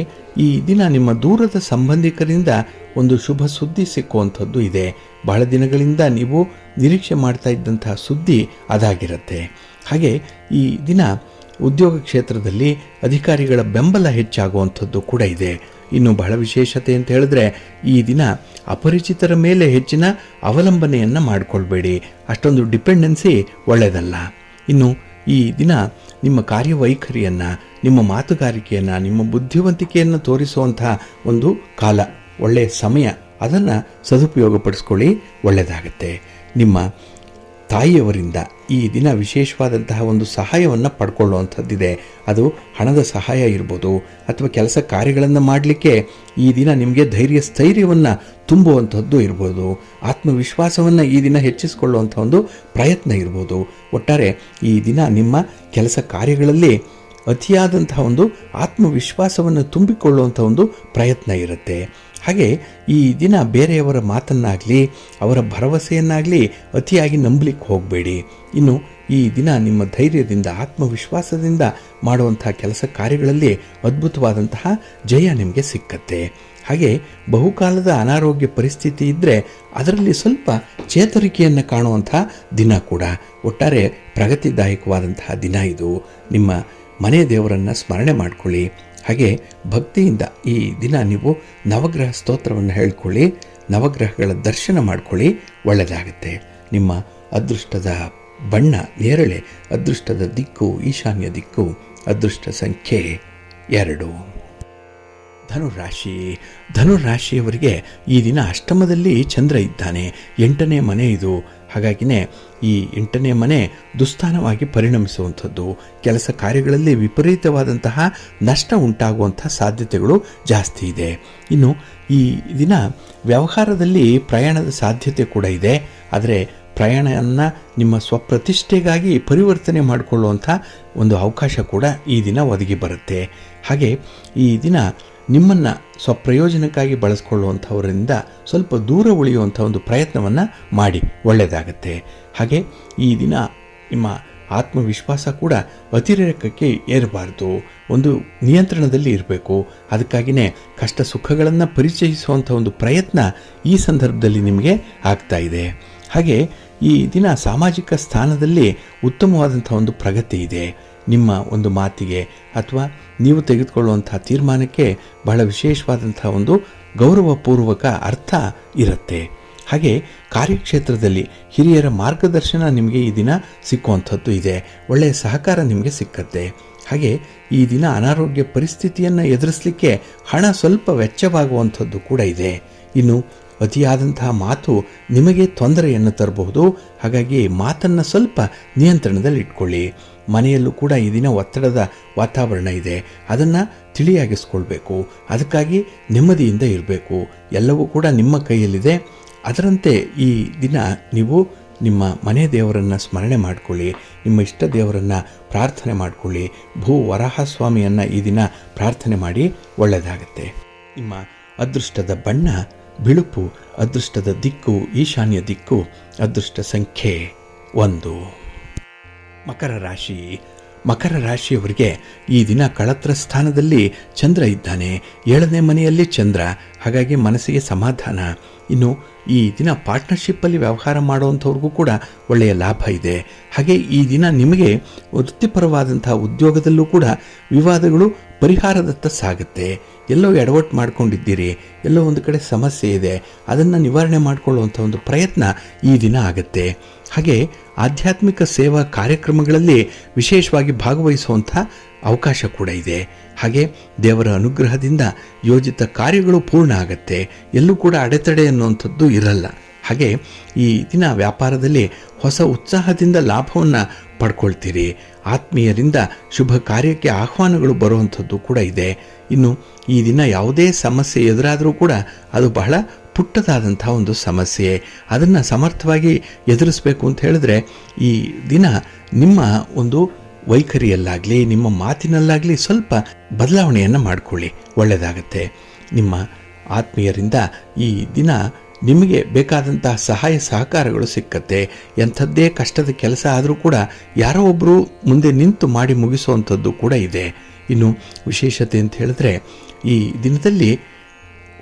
ಈ ದಿನ ನಿಮ್ಮ ದೂರದ ಸಂಬಂಧಿಕರಿಂದ ಒಂದು ಶುಭ ಸುದ್ದಿ ಸಿಕ್ಕುವಂಥದ್ದು ಇದೆ. ಬಹಳ ದಿನಗಳಿಂದ ನೀವು ನಿರೀಕ್ಷೆ ಮಾಡ್ತಾ ಇದ್ದಂತಹ ಸುದ್ದಿ ಅದಾಗಿರುತ್ತೆ. ಹಾಗೆ ಈ ದಿನ ಉದ್ಯೋಗ ಕ್ಷೇತ್ರದಲ್ಲಿ ಅಧಿಕಾರಿಗಳ ಬೆಂಬಲ ಹೆಚ್ಚಾಗುವಂಥದ್ದು ಕೂಡ ಇದೆ. ಇನ್ನು ಬಹಳ ವಿಶೇಷತೆ ಅಂತ ಹೇಳಿದ್ರೆ, ಈ ದಿನ ಅಪರಿಚಿತರ ಮೇಲೆ ಹೆಚ್ಚಿನ ಅವಲಂಬನೆಯನ್ನು ಮಾಡಿಕೊಳ್ಬೇಡಿ. ಅಷ್ಟೊಂದು ಡಿಪೆಂಡೆನ್ಸಿ ಒಳ್ಳೆಯದಲ್ಲ. ಇನ್ನು ಈ ದಿನ ನಿಮ್ಮ ಕಾರ್ಯವೈಖರಿಯನ್ನು, ನಿಮ್ಮ ಮಾತುಗಾರಿಕೆಯನ್ನು, ನಿಮ್ಮ ಬುದ್ಧಿವಂತಿಕೆಯನ್ನು ತೋರಿಸುವಂತಹ ಒಂದು ಕಾಲ, ಒಳ್ಳೆಯ ಸಮಯ, ಅದನ್ನು ಸದುಪಯೋಗಪಡಿಸ್ಕೊಳ್ಳಿ, ಒಳ್ಳೆಯದಾಗತ್ತೆ. ನಿಮ್ಮ ತಾಯಿಯವರಿಂದ ಈ ದಿನ ವಿಶೇಷವಾದಂತಹ ಒಂದು ಸಹಾಯವನ್ನು ಪಡ್ಕೊಳ್ಳುವಂಥದ್ದಿದೆ. ಅದು ಹಣದ ಸಹಾಯ ಇರ್ಬೋದು, ಅಥವಾ ಕೆಲಸ ಕಾರ್ಯಗಳನ್ನು ಮಾಡಲಿಕ್ಕೆ ಈ ದಿನ ನಿಮಗೆ ಸ್ಥೈರ್ಯವನ್ನು ತುಂಬುವಂಥದ್ದು ಇರ್ಬೋದು. ಆತ್ಮವಿಶ್ವಾಸವನ್ನು ಈ ದಿನ ಹೆಚ್ಚಿಸಿಕೊಳ್ಳುವಂಥ ಒಂದು ಪ್ರಯತ್ನ ಇರ್ಬೋದು. ಒಟ್ಟಾರೆ ಈ ದಿನ ನಿಮ್ಮ ಕೆಲಸ ಕಾರ್ಯಗಳಲ್ಲಿ ಅತಿಯಾದಂತಹ ಒಂದು ಆತ್ಮವಿಶ್ವಾಸವನ್ನು ತುಂಬಿಕೊಳ್ಳುವಂಥ ಒಂದು ಪ್ರಯತ್ನ ಇರುತ್ತೆ. ಹಾಗೆ ಈ ದಿನ ಬೇರೆಯವರ ಮಾತನ್ನಾಗಲಿ, ಅವರ ಭರವಸೆಯನ್ನಾಗಲಿ ಅತಿಯಾಗಿ ನಂಬಲಿಕ್ಕೆ ಹೋಗಬೇಡಿ. ಇನ್ನು ಈ ದಿನ ನಿಮ್ಮ ಧೈರ್ಯದಿಂದ, ಆತ್ಮವಿಶ್ವಾಸದಿಂದ ಮಾಡುವಂಥ ಕೆಲಸ ಕಾರ್ಯಗಳಲ್ಲಿ ಅದ್ಭುತವಾದಂತಹ ಜಯ ನಿಮಗೆ ಸಿಕ್ಕತ್ತೆ. ಹಾಗೆ ಬಹುಕಾಲದ ಅನಾರೋಗ್ಯ ಪರಿಸ್ಥಿತಿ ಇದ್ದರೆ ಅದರಲ್ಲಿ ಸ್ವಲ್ಪ ಚೇತರಿಕೆಯನ್ನು ಕಾಣುವಂಥ ದಿನ ಕೂಡ. ಒಟ್ಟಾರೆ ಪ್ರಗತಿದಾಯಕವಾದಂತಹ ದಿನ ಇದು. ನಿಮ್ಮ ಮನೆ ದೇವರನ್ನು ಸ್ಮರಣೆ ಮಾಡಿಕೊಳ್ಳಿ. ಹಾಗೆ ಭಕ್ತಿಯಿಂದ ಈ ದಿನ ನೀವು ನವಗ್ರಹ ಸ್ತೋತ್ರವನ್ನು ಹೇಳ್ಕೊಳ್ಳಿ, ನವಗ್ರಹಗಳ ದರ್ಶನ ಮಾಡ್ಕೊಳ್ಳಿ, ಒಳ್ಳೆಯದಾಗುತ್ತೆ. ನಿಮ್ಮ ಅದೃಷ್ಟದ ಬಣ್ಣ ನೇರಳೆ, ಅದೃಷ್ಟದ ದಿಕ್ಕು ಈಶಾನ್ಯ ದಿಕ್ಕು, ಅದೃಷ್ಟ ಸಂಖ್ಯೆ 2. ಧನುರಾಶಿಯವರಿಗೆ ಈ ದಿನ ಅಷ್ಟಮದಲ್ಲಿ ಚಂದ್ರ ಇದ್ದಾನೆ. 8ನೇ ಮನೆ ಇದು. ಹಾಗಾಗಿನೇ ಈ 8ನೇ ಮನೆ ದುಸ್ಥಾನವಾಗಿ ಪರಿಣಮಿಸುವಂಥದ್ದು. ಕೆಲಸ ಕಾರ್ಯಗಳಲ್ಲಿ ವಿಪರೀತವಾದಂತಹ ನಷ್ಟ ಉಂಟಾಗುವಂಥ ಸಾಧ್ಯತೆಗಳು ಜಾಸ್ತಿ ಇದೆ. ಇನ್ನು ಈ ದಿನ ವ್ಯವಹಾರದಲ್ಲಿ ಪ್ರಯಾಣದ ಸಾಧ್ಯತೆ ಕೂಡ ಇದೆ. ಆದರೆ ಪ್ರಯಾಣವನ್ನು ನಿಮ್ಮ ಸ್ವಪ್ರತಿಷ್ಠೆಗಾಗಿ ಪರಿವರ್ತನೆ ಮಾಡಿಕೊಳ್ಳುವಂಥ ಒಂದು ಅವಕಾಶ ಕೂಡ ಈ ದಿನ ಒದಗಿ ಬರುತ್ತೆ. ಹಾಗೆ ಈ ದಿನ ನಿಮ್ಮನ್ನು ಸ್ವಪ್ರಯೋಜನಕ್ಕಾಗಿ ಬಳಸ್ಕೊಳ್ಳುವಂಥವರಿಂದ ಸ್ವಲ್ಪ ದೂರ ಉಳಿಯುವಂಥ ಒಂದು ಪ್ರಯತ್ನವನ್ನು ಮಾಡಿ, ಒಳ್ಳೆಯದಾಗತ್ತೆ. ಹಾಗೆ ಈ ದಿನ ನಿಮ್ಮ ಆತ್ಮವಿಶ್ವಾಸ ಕೂಡ ಅತಿರೇಕಕ್ಕೆ ಏರಬಾರ್ದು, ಒಂದು ನಿಯಂತ್ರಣದಲ್ಲಿ ಇರಬೇಕು. ಅದಕ್ಕಾಗಿಯೇ ಕಷ್ಟ ಸುಖಗಳನ್ನು ಪರಿಚಯಿಸುವಂಥ ಒಂದು ಪ್ರಯತ್ನ ಈ ಸಂದರ್ಭದಲ್ಲಿ ನಿಮಗೆ ಆಗ್ತಾ ಇದೆ. ಹಾಗೆ ಈ ದಿನ ಸಾಮಾಜಿಕ ಸ್ಥಾನದಲ್ಲಿ ಉತ್ತಮವಾದಂಥ ಒಂದು ಪ್ರಗತಿ ಇದೆ. ನಿಮ್ಮ ಒಂದು ಮಾತಿಗೆ ಅಥವಾ ನೀವು ತೆಗೆದುಕೊಳ್ಳುವಂಥ ತೀರ್ಮಾನಕ್ಕೆ ಬಹಳ ವಿಶೇಷವಾದಂಥ ಒಂದು ಗೌರವಪೂರ್ವಕ ಅರ್ಥ ಇರುತ್ತೆ. ಹಾಗೆ ಕಾರ್ಯಕ್ಷೇತ್ರದಲ್ಲಿ ಹಿರಿಯರ ಮಾರ್ಗದರ್ಶನ ನಿಮಗೆ ಈ ದಿನ ಸಿಕ್ಕುವಂಥದ್ದು ಇದೆ. ಒಳ್ಳೆಯ ಸಹಕಾರ ನಿಮಗೆ ಸಿಕ್ಕತ್ತೆ. ಹಾಗೆ ಈ ದಿನ ಅನಾರೋಗ್ಯ ಪರಿಸ್ಥಿತಿಯನ್ನು ಎದುರಿಸಲಿಕ್ಕೆ ಹಣ ಸ್ವಲ್ಪ ವೆಚ್ಚವಾಗುವಂಥದ್ದು ಕೂಡ ಇದೆ. ಇನ್ನು ಅತಿಯಾದಂತಹ ಮಾತು ನಿಮಗೆ ತೊಂದರೆಯನ್ನು ತರಬಹುದು. ಹಾಗಾಗಿ ಮಾತನ್ನು ಸ್ವಲ್ಪ ನಿಯಂತ್ರಣದಲ್ಲಿ ಇಟ್ಕೊಳ್ಳಿ. ಮನೆಯಲ್ಲೂ ಕೂಡ ಈ ದಿನ ಒತ್ತಡದ ವಾತಾವರಣ ಇದೆ, ಅದನ್ನು ತಿಳಿಯಾಗಿಸ್ಕೊಳ್ಬೇಕು. ಅದಕ್ಕಾಗಿ ನೆಮ್ಮದಿಯಿಂದ ಇರಬೇಕು. ಎಲ್ಲವೂ ಕೂಡ ನಿಮ್ಮ ಕೈಯಲ್ಲಿದೆ. ಅದರಂತೆ ಈ ದಿನ ನೀವು ನಿಮ್ಮ ಮನೆ ದೇವರನ್ನು ಸ್ಮರಣೆ ಮಾಡಿಕೊಳ್ಳಿ, ನಿಮ್ಮ ಇಷ್ಟ ದೇವರನ್ನು ಪ್ರಾರ್ಥನೆ ಮಾಡಿಕೊಳ್ಳಿ. ವರಾಹಸ್ವಾಮಿಯನ್ನು ಈ ದಿನ ಪ್ರಾರ್ಥನೆ ಮಾಡಿ, ಒಳ್ಳೆಯದಾಗತ್ತೆ. ನಿಮ್ಮ ಅದೃಷ್ಟದ ಬಣ್ಣ ಬಿಳುಪು, ಅದೃಷ್ಟದ ದಿಕ್ಕು ಈಶಾನ್ಯ ದಿಕ್ಕು, ಅದೃಷ್ಟ ಸಂಖ್ಯೆ 1. ಮಕರ ರಾಶಿಯವರಿಗೆ ಈ ದಿನ ಕಳತ್ರ ಸ್ಥಾನದಲ್ಲಿ ಚಂದ್ರ ಇದ್ದಾನೆ. 7ನೇ ಮನೆಯಲ್ಲಿ ಚಂದ್ರ. ಹಾಗಾಗಿ ಮನಸ್ಸಿಗೆ ಸಮಾಧಾನ. ಇನ್ನು ಈ ದಿನ ಪಾರ್ಟ್ನರ್ಶಿಪ್ಪಲ್ಲಿ ವ್ಯವಹಾರ ಮಾಡುವಂಥವ್ರಿಗೂ ಕೂಡ ಒಳ್ಳೆಯ ಲಾಭ ಇದೆ. ಹಾಗೆ ಈ ದಿನ ನಿಮಗೆ ವೃತ್ತಿಪರವಾದಂತಹ ಉದ್ಯೋಗದಲ್ಲೂ ಕೂಡ ವಿವಾದಗಳು ಪರಿಹಾರದತ್ತ ಸಾಗುತ್ತೆ. ಎಲ್ಲೋ ಎಡವಟ್ಟು ಮಾಡ್ಕೊಂಡಿದ್ದೀರಿ, ಎಲ್ಲೋ ಒಂದು ಕಡೆ ಸಮಸ್ಯೆ ಇದೆ, ಅದನ್ನು ನಿವಾರಣೆ ಮಾಡಿಕೊಳ್ಳುವಂಥ ಒಂದು ಪ್ರಯತ್ನ ಈ ದಿನ ಆಗುತ್ತೆ. ಹಾಗೆ ಆಧ್ಯಾತ್ಮಿಕ ಸೇವಾ ಕಾರ್ಯಕ್ರಮಗಳಲ್ಲಿ ವಿಶೇಷವಾಗಿ ಭಾಗವಹಿಸುವಂಥ ಅವಕಾಶ ಕೂಡ ಇದೆ. ಹಾಗೆ ದೇವರ ಅನುಗ್ರಹದಿಂದ ಯೋಜಿತ ಕಾರ್ಯಗಳು ಪೂರ್ಣ ಆಗತ್ತೆ. ಎಲ್ಲೂ ಕೂಡ ಅಡೆತಡೆ ಅನ್ನುವಂಥದ್ದು ಇರಲ್ಲ. ಹಾಗೆ ಈ ದಿನ ವ್ಯಾಪಾರದಲ್ಲಿ ಹೊಸ ಉತ್ಸಾಹದಿಂದ ಲಾಭವನ್ನು ಪಡ್ಕೊಳ್ತೀರಿ. ಆತ್ಮೀಯರಿಂದ ಶುಭ ಕಾರ್ಯಕ್ಕೆ ಆಹ್ವಾನಗಳು ಬರುವಂಥದ್ದು ಕೂಡ ಇದೆ. ಇನ್ನು ಈ ದಿನ ಯಾವುದೇ ಸಮಸ್ಯೆ ಎದುರಾದರೂ ಕೂಡ ಅದು ಬಹಳ ಪುಟ್ಟದಾದಂಥ ಒಂದು ಸಮಸ್ಯೆ, ಅದನ್ನು ಸಮರ್ಥವಾಗಿ ಎದುರಿಸಬೇಕು ಅಂತ ಹೇಳಿದ್ರೆ ಈ ದಿನ ನಿಮ್ಮ ಒಂದು ವೈಖರಿಯಲ್ಲಾಗಲಿ ನಿಮ್ಮ ಮಾತಿನಲ್ಲಾಗಲಿ ಸ್ವಲ್ಪ ಬದಲಾವಣೆಯನ್ನು ಮಾಡಿಕೊಳ್ಳಿ, ಒಳ್ಳೆಯದಾಗತ್ತೆ. ನಿಮ್ಮ ಆತ್ಮೀಯರಿಂದ ಈ ದಿನ ನಿಮಗೆ ಬೇಕಾದಂತಹ ಸಹಾಯ ಸಹಕಾರಗಳು ಸಿಕ್ಕತ್ತೆ. ಎಂಥದ್ದೇ ಕಷ್ಟದ ಕೆಲಸ ಆದರೂ ಕೂಡ ಯಾರೋ ಒಬ್ಬರು ಮುಂದೆ ನಿಂತು ಮಾಡಿ ಮುಗಿಸುವಂಥದ್ದು ಕೂಡ ಇದೆ. ಇನ್ನು ವಿಶೇಷತೆ ಅಂತ ಹೇಳಿದ್ರೆ ಈ ದಿನದಲ್ಲಿ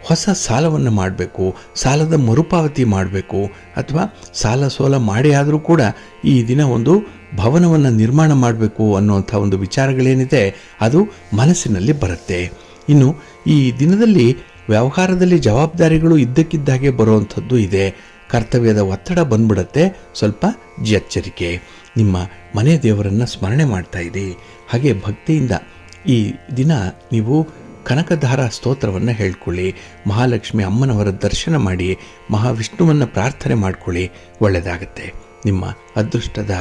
ಹೊಸ ಸಾಲವನ್ನು ಮಾಡಬೇಕು, ಸಾಲದ ಮರುಪಾವತಿ ಮಾಡಬೇಕು, ಅಥವಾ ಸಾಲ ಸೋಲ ಮಾಡಿ ಆದರೂ ಕೂಡ ಈ ದಿನ ಒಂದು ಭವನವನ್ನು ನಿರ್ಮಾಣ ಮಾಡಬೇಕು ಅನ್ನುವಂಥ ಒಂದು ವಿಚಾರಗಳೇನಿದೆ ಅದು ಮನಸ್ಸಿನಲ್ಲಿ ಬರುತ್ತೆ. ಇನ್ನು ಈ ದಿನದಲ್ಲಿ ವ್ಯವಹಾರದಲ್ಲಿ ಜವಾಬ್ದಾರಿಗಳು ಇದ್ದಕ್ಕಿದ್ದಾಗೆ ಬರುವಂಥದ್ದು ಇದೆ. ಕರ್ತವ್ಯದ ಒತ್ತಡ ಬಂದ್ಬಿಡತ್ತೆ, ಸ್ವಲ್ಪ ಎಚ್ಚರಿಕೆ. ನಿಮ್ಮ ಮನೆ ದೇವರನ್ನು ಸ್ಮರಣೆ ಮಾಡ್ತಾ ಇರಿ. ಹಾಗೆ ಭಕ್ತಿಯಿಂದ ಈ ದಿನ ನೀವು ಕನಕಧಾರ ಸ್ತೋತ್ರವನ್ನು ಹೇಳ್ಕೊಳ್ಳಿ, ಮಹಾಲಕ್ಷ್ಮಿ ಅಮ್ಮನವರ ದರ್ಶನ ಮಾಡಿ, ಮಹಾವಿಷ್ಣುವನ್ನು ಪ್ರಾರ್ಥನೆ ಮಾಡ್ಕೊಳ್ಳಿ, ಒಳ್ಳೆಯದಾಗತ್ತೆ. ನಿಮ್ಮ ಅದೃಷ್ಟದ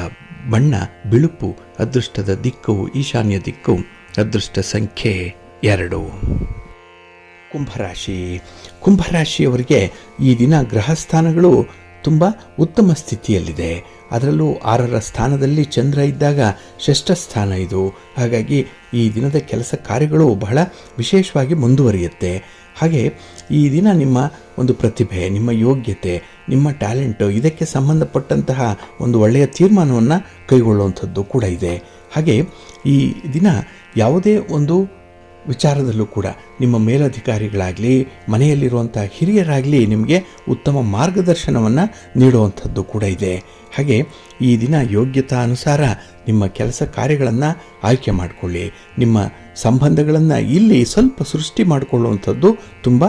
ಬಣ್ಣ ಬಿಳುಪು, ಅದೃಷ್ಟದ ದಿಕ್ಕು ಈಶಾನ್ಯ ದಿಕ್ಕು, ಅದೃಷ್ಟ ಸಂಖ್ಯೆ 2. ಕುಂಭರಾಶಿ. ಕುಂಭರಾಶಿಯವರಿಗೆ ಈ ದಿನ ಗ್ರಹಸ್ಥಾನಗಳು ತುಂಬ ಉತ್ತಮ ಸ್ಥಿತಿಯಲ್ಲಿದೆ. ಅದರಲ್ಲೂ 6ರ ಸ್ಥಾನದಲ್ಲಿ ಚಂದ್ರ ಇದ್ದಾಗ ಷಷ್ಠ ಸ್ಥಾನ ಇದು. ಹಾಗಾಗಿ ಈ ದಿನದ ಕೆಲಸ ಕಾರ್ಯಗಳು ಬಹಳ ವಿಶೇಷವಾಗಿ ಮುಂದುವರಿಯುತ್ತೆ. ಹಾಗೆ ಈ ದಿನ ನಿಮ್ಮ ಒಂದು ಪ್ರತಿಭೆ, ನಿಮ್ಮ ಯೋಗ್ಯತೆ, ನಿಮ್ಮ ಟ್ಯಾಲೆಂಟು ಇದಕ್ಕೆ ಸಂಬಂಧಪಟ್ಟಂತಹ ಒಂದು ಒಳ್ಳೆಯ ತೀರ್ಮಾನವನ್ನು ಕೈಗೊಳ್ಳುವಂಥದ್ದು ಕೂಡ ಇದೆ. ಹಾಗೆ ಈ ದಿನ ಯಾವುದೇ ಒಂದು ವಿಚಾರದಲ್ಲೂ ಕೂಡ ನಿಮ್ಮ ಮೇಲಧಿಕಾರಿಗಳಾಗಲಿ ಮನೆಯಲ್ಲಿರುವಂಥ ಹಿರಿಯರಾಗಲಿ ನಿಮಗೆ ಉತ್ತಮ ಮಾರ್ಗದರ್ಶನವನ್ನು ನೀಡುವಂಥದ್ದು ಕೂಡ ಇದೆ. ಹಾಗೆ ಈ ದಿನ ಯೋಗ್ಯತಾನುಸಾರ ನಿಮ್ಮ ಕೆಲಸ ಕಾರ್ಯಗಳನ್ನು ಆಯ್ಕೆ ಮಾಡಿಕೊಳ್ಳಿ. ನಿಮ್ಮ ಸಂಬಂಧಗಳನ್ನು ಇಲ್ಲಿ ಸ್ವಲ್ಪ ಸೃಷ್ಟಿ ಮಾಡಿಕೊಳ್ಳುವಂಥದ್ದು ತುಂಬ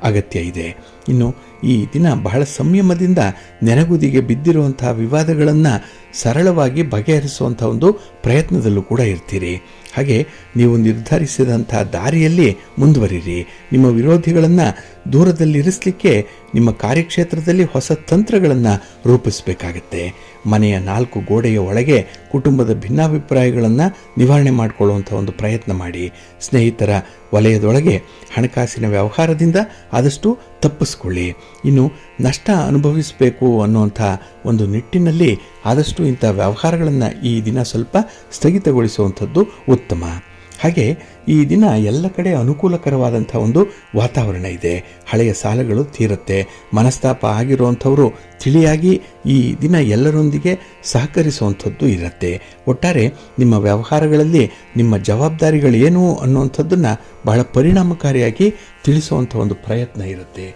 ಅಗತ್ಯ ಇದೆ. ಇನ್ನು ಈ ದಿನ ಬಹಳ ಸಂಯಮದಿಂದ ನೆನಗುದಿಗೆ ಬಿದ್ದಿರುವಂತಹ ವಿವಾದಗಳನ್ನು ಸರಳವಾಗಿ ಬಗೆಹರಿಸುವಂಥ ಒಂದು ಪ್ರಯತ್ನದಲ್ಲೂ ಕೂಡ ಇರ್ತೀರಿ. ಹಾಗೆ ನೀವು ನಿರ್ಧರಿಸಿದಂಥ ದಾರಿಯಲ್ಲಿ ಮುಂದುವರಿರಿ. ನಿಮ್ಮ ವಿರೋಧಿಗಳನ್ನು ದೂರದಲ್ಲಿರಿಸಲಿಕ್ಕೆ ನಿಮ್ಮ ಕಾರ್ಯಕ್ಷೇತ್ರದಲ್ಲಿ ಹೊಸ ತಂತ್ರಗಳನ್ನು ರೂಪಿಸಬೇಕಾಗತ್ತೆ. ಮನೆಯ 4 ಗೋಡೆಯ ಒಳಗೆ ಕುಟುಂಬದ ಭಿನ್ನಾಭಿಪ್ರಾಯಗಳನ್ನು ನಿವಾರಣೆ ಮಾಡಿಕೊಳ್ಳುವಂಥ ಒಂದು ಪ್ರಯತ್ನ ಮಾಡಿ. ಸ್ನೇಹಿತರ ವಲಯದೊಳಗೆ ಹಣಕಾಸಿನ ವ್ಯವಹಾರದಿಂದ ಆದಷ್ಟು ತಪ್ಪಿಸ್ಕೊಳ್ಳಿ. ಇನ್ನು ನಷ್ಟ ಅನುಭವಿಸಬೇಕು ಅನ್ನುವಂಥ ಒಂದು ನಿಟ್ಟಿನಲ್ಲಿ ಆದಷ್ಟು ಇಂಥ ವ್ಯವಹಾರಗಳನ್ನು ಈ ದಿನ ಸ್ವಲ್ಪ ಸ್ಥಗಿತಗೊಳಿಸುವಂಥದ್ದು ಉತ್ತಮ. ಹಾಗೆ ಈ ದಿನ ಎಲ್ಲ ಕಡೆ ಅನುಕೂಲಕರವಾದಂಥ ಒಂದು ವಾತಾವರಣ ಇದೆ. ಹಳೆಯ ಸಾಲಗಳು ತೀರುತ್ತೆ. ಮನಸ್ತಾಪ ಆಗಿರುವಂಥವರು ತಿಳಿಯಾಗಿ ಈ ದಿನ ಎಲ್ಲರೊಂದಿಗೆ ಸಹಕರಿಸುವಂಥದ್ದು ಇರುತ್ತೆ. ಒಟ್ಟಾರೆ ನಿಮ್ಮ ವ್ಯವಹಾರಗಳಲ್ಲಿ ನಿಮ್ಮ ಜವಾಬ್ದಾರಿಗಳೇನು ಅನ್ನುವಂಥದ್ದನ್ನು ಬಹಳ ಪರಿಣಾಮಕಾರಿಯಾಗಿ ತಿಳಿಸುವಂಥ ಒಂದು ಪ್ರಯತ್ನ ಇರುತ್ತೆ.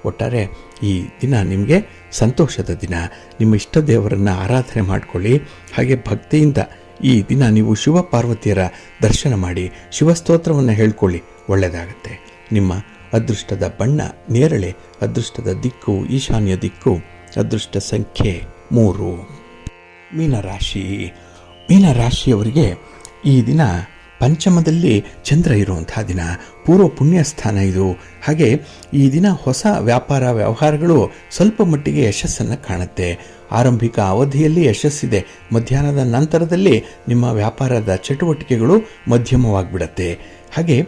ಒಟ್ಟಾರೆ ಈ ದಿನ ನಿಮಗೆ ಸಂತೋಷದ ದಿನ. ನಿಮ್ಮ ಇಷ್ಟ ದೇವರನ್ನು ಆರಾಧನೆ ಮಾಡಿಕೊಳ್ಳಿ. ಹಾಗೆ ಭಕ್ತಿಯಿಂದ ಈ ದಿನ ನೀವು ಶಿವ ಪಾರ್ವತಿಯರ ದರ್ಶನ ಮಾಡಿ ಶಿವಸ್ತೋತ್ರವನ್ನು ಹೇಳ್ಕೊಳ್ಳಿ, ಒಳ್ಳೆಯದಾಗತ್ತೆ. ನಿಮ್ಮ ಅದೃಷ್ಟದ ಬಣ್ಣ ನೇರಳೆ, ಅದೃಷ್ಟದ ದಿಕ್ಕು ಈಶಾನ್ಯ ದಿಕ್ಕು, ಅದೃಷ್ಟ ಸಂಖ್ಯೆ 3. ಮೀನರಾಶಿ. ಮೀನರಾಶಿಯವರಿಗೆ ಈ ದಿನ ಪಂಚಮದಲ್ಲಿ ಚಂದ್ರ ಇರುವಂತಹ ದಿನ, ಪೂರ್ವ ಪುಣ್ಯ ಸ್ಥಾನ ಇದು. ಹಾಗೆ ಈ ದಿನ ಹೊಸ ವ್ಯಾಪಾರ ವ್ಯವಹಾರಗಳು ಸ್ವಲ್ಪ ಮಟ್ಟಿಗೆ ಯಶಸ್ಸನ್ನು ಕಾಣುತ್ತೆ. ಆರಂಭಿಕ ಅವಧಿಯಲ್ಲಿ ಯಶಸ್ಸಿದೆ. ಮಧ್ಯಾಹ್ನದ ನಂತರದಲ್ಲಿ ನಿಮ್ಮ ವ್ಯಾಪಾರದ ಚಟುವಟಿಕೆಗಳು ಮಧ್ಯಮವಾಗಿಬಿಡತ್ತೆ. ಹಾಗೆ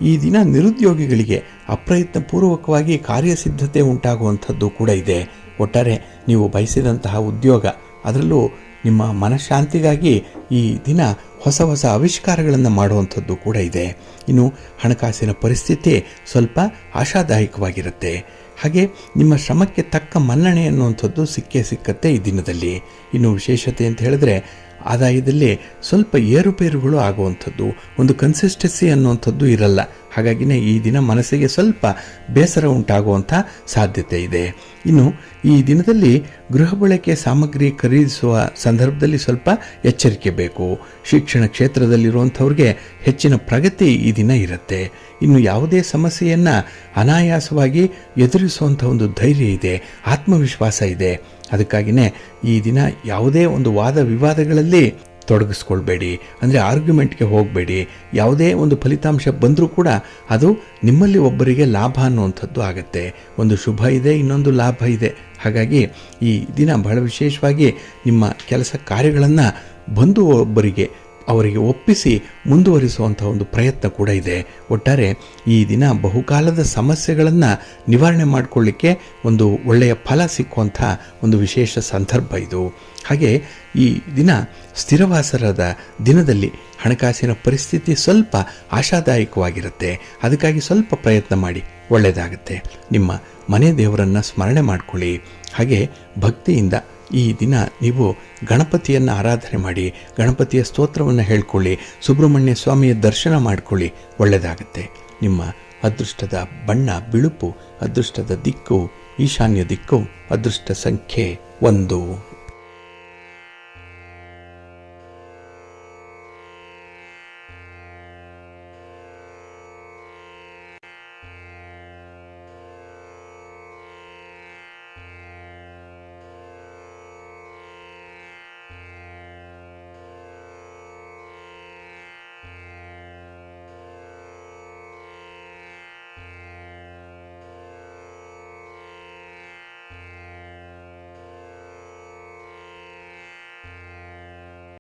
ಈ ದಿನ ನಿರುದ್ಯೋಗಿಗಳಿಗೆ ಅಪ್ರಯತ್ನಪೂರ್ವಕವಾಗಿ ಕಾರ್ಯಸಿದ್ಧತೆ ಉಂಟಾಗುವಂಥದ್ದು ಕೂಡ ಇದೆ. ಒಟ್ಟಾರೆ ನೀವು ಬಯಸಿದಂತಹ ಉದ್ಯೋಗ, ಅದರಲ್ಲೂ ನಿಮ್ಮ ಮನಃಶಾಂತಿಗಾಗಿ ಈ ದಿನ ಹೊಸ ಹೊಸ ಆವಿಷ್ಕಾರಗಳನ್ನು ಮಾಡುವಂಥದ್ದು ಕೂಡ ಇದೆ. ಇನ್ನು ಹಣಕಾಸಿನ ಪರಿಸ್ಥಿತಿ ಸ್ವಲ್ಪ ಆಶಾದಾಯಕವಾಗಿರುತ್ತೆ. ಹಾಗೆ ನಿಮ್ಮ ಶ್ರಮಕ್ಕೆ ತಕ್ಕ ಮನ್ನಣೆ ಅನ್ನುವಂಥದ್ದು ಸಿಕ್ಕತ್ತೆ ಈ ದಿನದಲ್ಲಿ. ಇನ್ನು ವಿಶೇಷತೆ ಅಂತ ಹೇಳಿದ್ರೆ ಆದಾಯದಲ್ಲಿ ಸ್ವಲ್ಪ ಏರುಪೇರುಗಳು ಆಗುವಂಥದ್ದು, ಒಂದು ಕನ್ಸಿಸ್ಟೆನ್ಸಿ ಅನ್ನುವಂಥದ್ದು ಇರಲ್ಲ. ಹಾಗಾಗಿನೇ ಈ ದಿನ ಮನಸ್ಸಿಗೆ ಸ್ವಲ್ಪ ಬೇಸರ ಉಂಟಾಗುವಂಥ ಸಾಧ್ಯತೆ ಇದೆ. ಇನ್ನು ಈ ದಿನದಲ್ಲಿ ಗೃಹ ಬಳಕೆ ಸಾಮಗ್ರಿ ಖರೀದಿಸುವ ಸಂದರ್ಭದಲ್ಲಿ ಸ್ವಲ್ಪ ಎಚ್ಚರಿಕೆ ಬೇಕು. ಶಿಕ್ಷಣ ಕ್ಷೇತ್ರದಲ್ಲಿರುವಂಥವ್ರಿಗೆ ಹೆಚ್ಚಿನ ಪ್ರಗತಿ ಈ ದಿನ ಇರುತ್ತೆ. ಇನ್ನು ಯಾವುದೇ ಸಮಸ್ಯೆಯನ್ನು ಅನಾಯಾಸವಾಗಿ ಎದುರಿಸುವಂಥ ಒಂದು ಧೈರ್ಯ ಇದೆ, ಆತ್ಮವಿಶ್ವಾಸ ಇದೆ. ಅದಕ್ಕಾಗಿಯೇ ಈ ದಿನ ಯಾವುದೇ ಒಂದು ವಾದ ವಿವಾದಗಳಲ್ಲಿ ತೊಡಗಿಸ್ಕೊಳ್ಬೇಡಿ, ಅಂದರೆ ಆರ್ಗ್ಯುಮೆಂಟ್ಗೆ ಹೋಗಬೇಡಿ. ಯಾವುದೇ ಒಂದು ಫಲಿತಾಂಶ ಬಂದರೂ ಕೂಡ ಅದು ನಿಮ್ಮಲ್ಲಿ ಒಬ್ಬರಿಗೆ ಲಾಭ ಅನ್ನುವಂಥದ್ದು ಆಗುತ್ತೆ. ಒಂದು ಶುಭ ಇದೆ, ಇನ್ನೊಂದು ಲಾಭ ಇದೆ. ಹಾಗಾಗಿ ಈ ದಿನ ಬಹಳ ವಿಶೇಷವಾಗಿ ನಿಮ್ಮ ಕೆಲಸ ಕಾರ್ಯಗಳನ್ನು ಬಂಧು ಒಬ್ಬರಿಗೆ ಅವರಿಗೆ ಒಪ್ಪಿಸಿ ಮುಂದುವರಿಸುವಂಥ ಒಂದು ಪ್ರಯತ್ನ ಕೂಡ ಇದೆ. ಒಟ್ಟಾರೆ ಈ ದಿನ ಬಹುಕಾಲದ ಸಮಸ್ಯೆಗಳನ್ನು ನಿವಾರಣೆ ಮಾಡಿಕೊಳ್ಳಿಕ್ಕೆ ಒಂದು ಒಳ್ಳೆಯ ಫಲ ಸಿಕ್ಕುವಂಥ ಒಂದು ವಿಶೇಷ ಸಂದರ್ಭ ಇದು. ಹಾಗೆ ಈ ದಿನ ಸ್ಥಿರವಾಸರದ ದಿನದಲ್ಲಿ ಹಣಕಾಸಿನ ಪರಿಸ್ಥಿತಿ ಸ್ವಲ್ಪ ಆಶಾದಾಯಕವಾಗಿರುತ್ತೆ. ಅದಕ್ಕಾಗಿ ಸ್ವಲ್ಪ ಪ್ರಯತ್ನ ಮಾಡಿ, ಒಳ್ಳೆಯದಾಗುತ್ತೆ. ನಿಮ್ಮ ಮನೆ ದೇವರನ್ನು ಸ್ಮರಣೆ ಮಾಡಿಕೊಳ್ಳಿ. ಹಾಗೆ ಭಕ್ತಿಯಿಂದ ಈ ದಿನ ನೀವು ಗಣಪತಿಯನ್ನು ಆರಾಧನೆ ಮಾಡಿ, ಗಣಪತಿಯ ಸ್ತೋತ್ರವನ್ನು ಹೇಳ್ಕೊಳ್ಳಿ, ಸುಬ್ರಹ್ಮಣ್ಯ ಸ್ವಾಮಿಯ ದರ್ಶನ ಮಾಡಿಕೊಳ್ಳಿ, ಒಳ್ಳೆಯದಾಗುತ್ತೆ. ನಿಮ್ಮ ಅದೃಷ್ಟದ ಬಣ್ಣ ಬಿಳುಪು, ಅದೃಷ್ಟದ ದಿಕ್ಕು ಈಶಾನ್ಯ ದಿಕ್ಕು, ಅದೃಷ್ಟ ಸಂಖ್ಯೆ 1.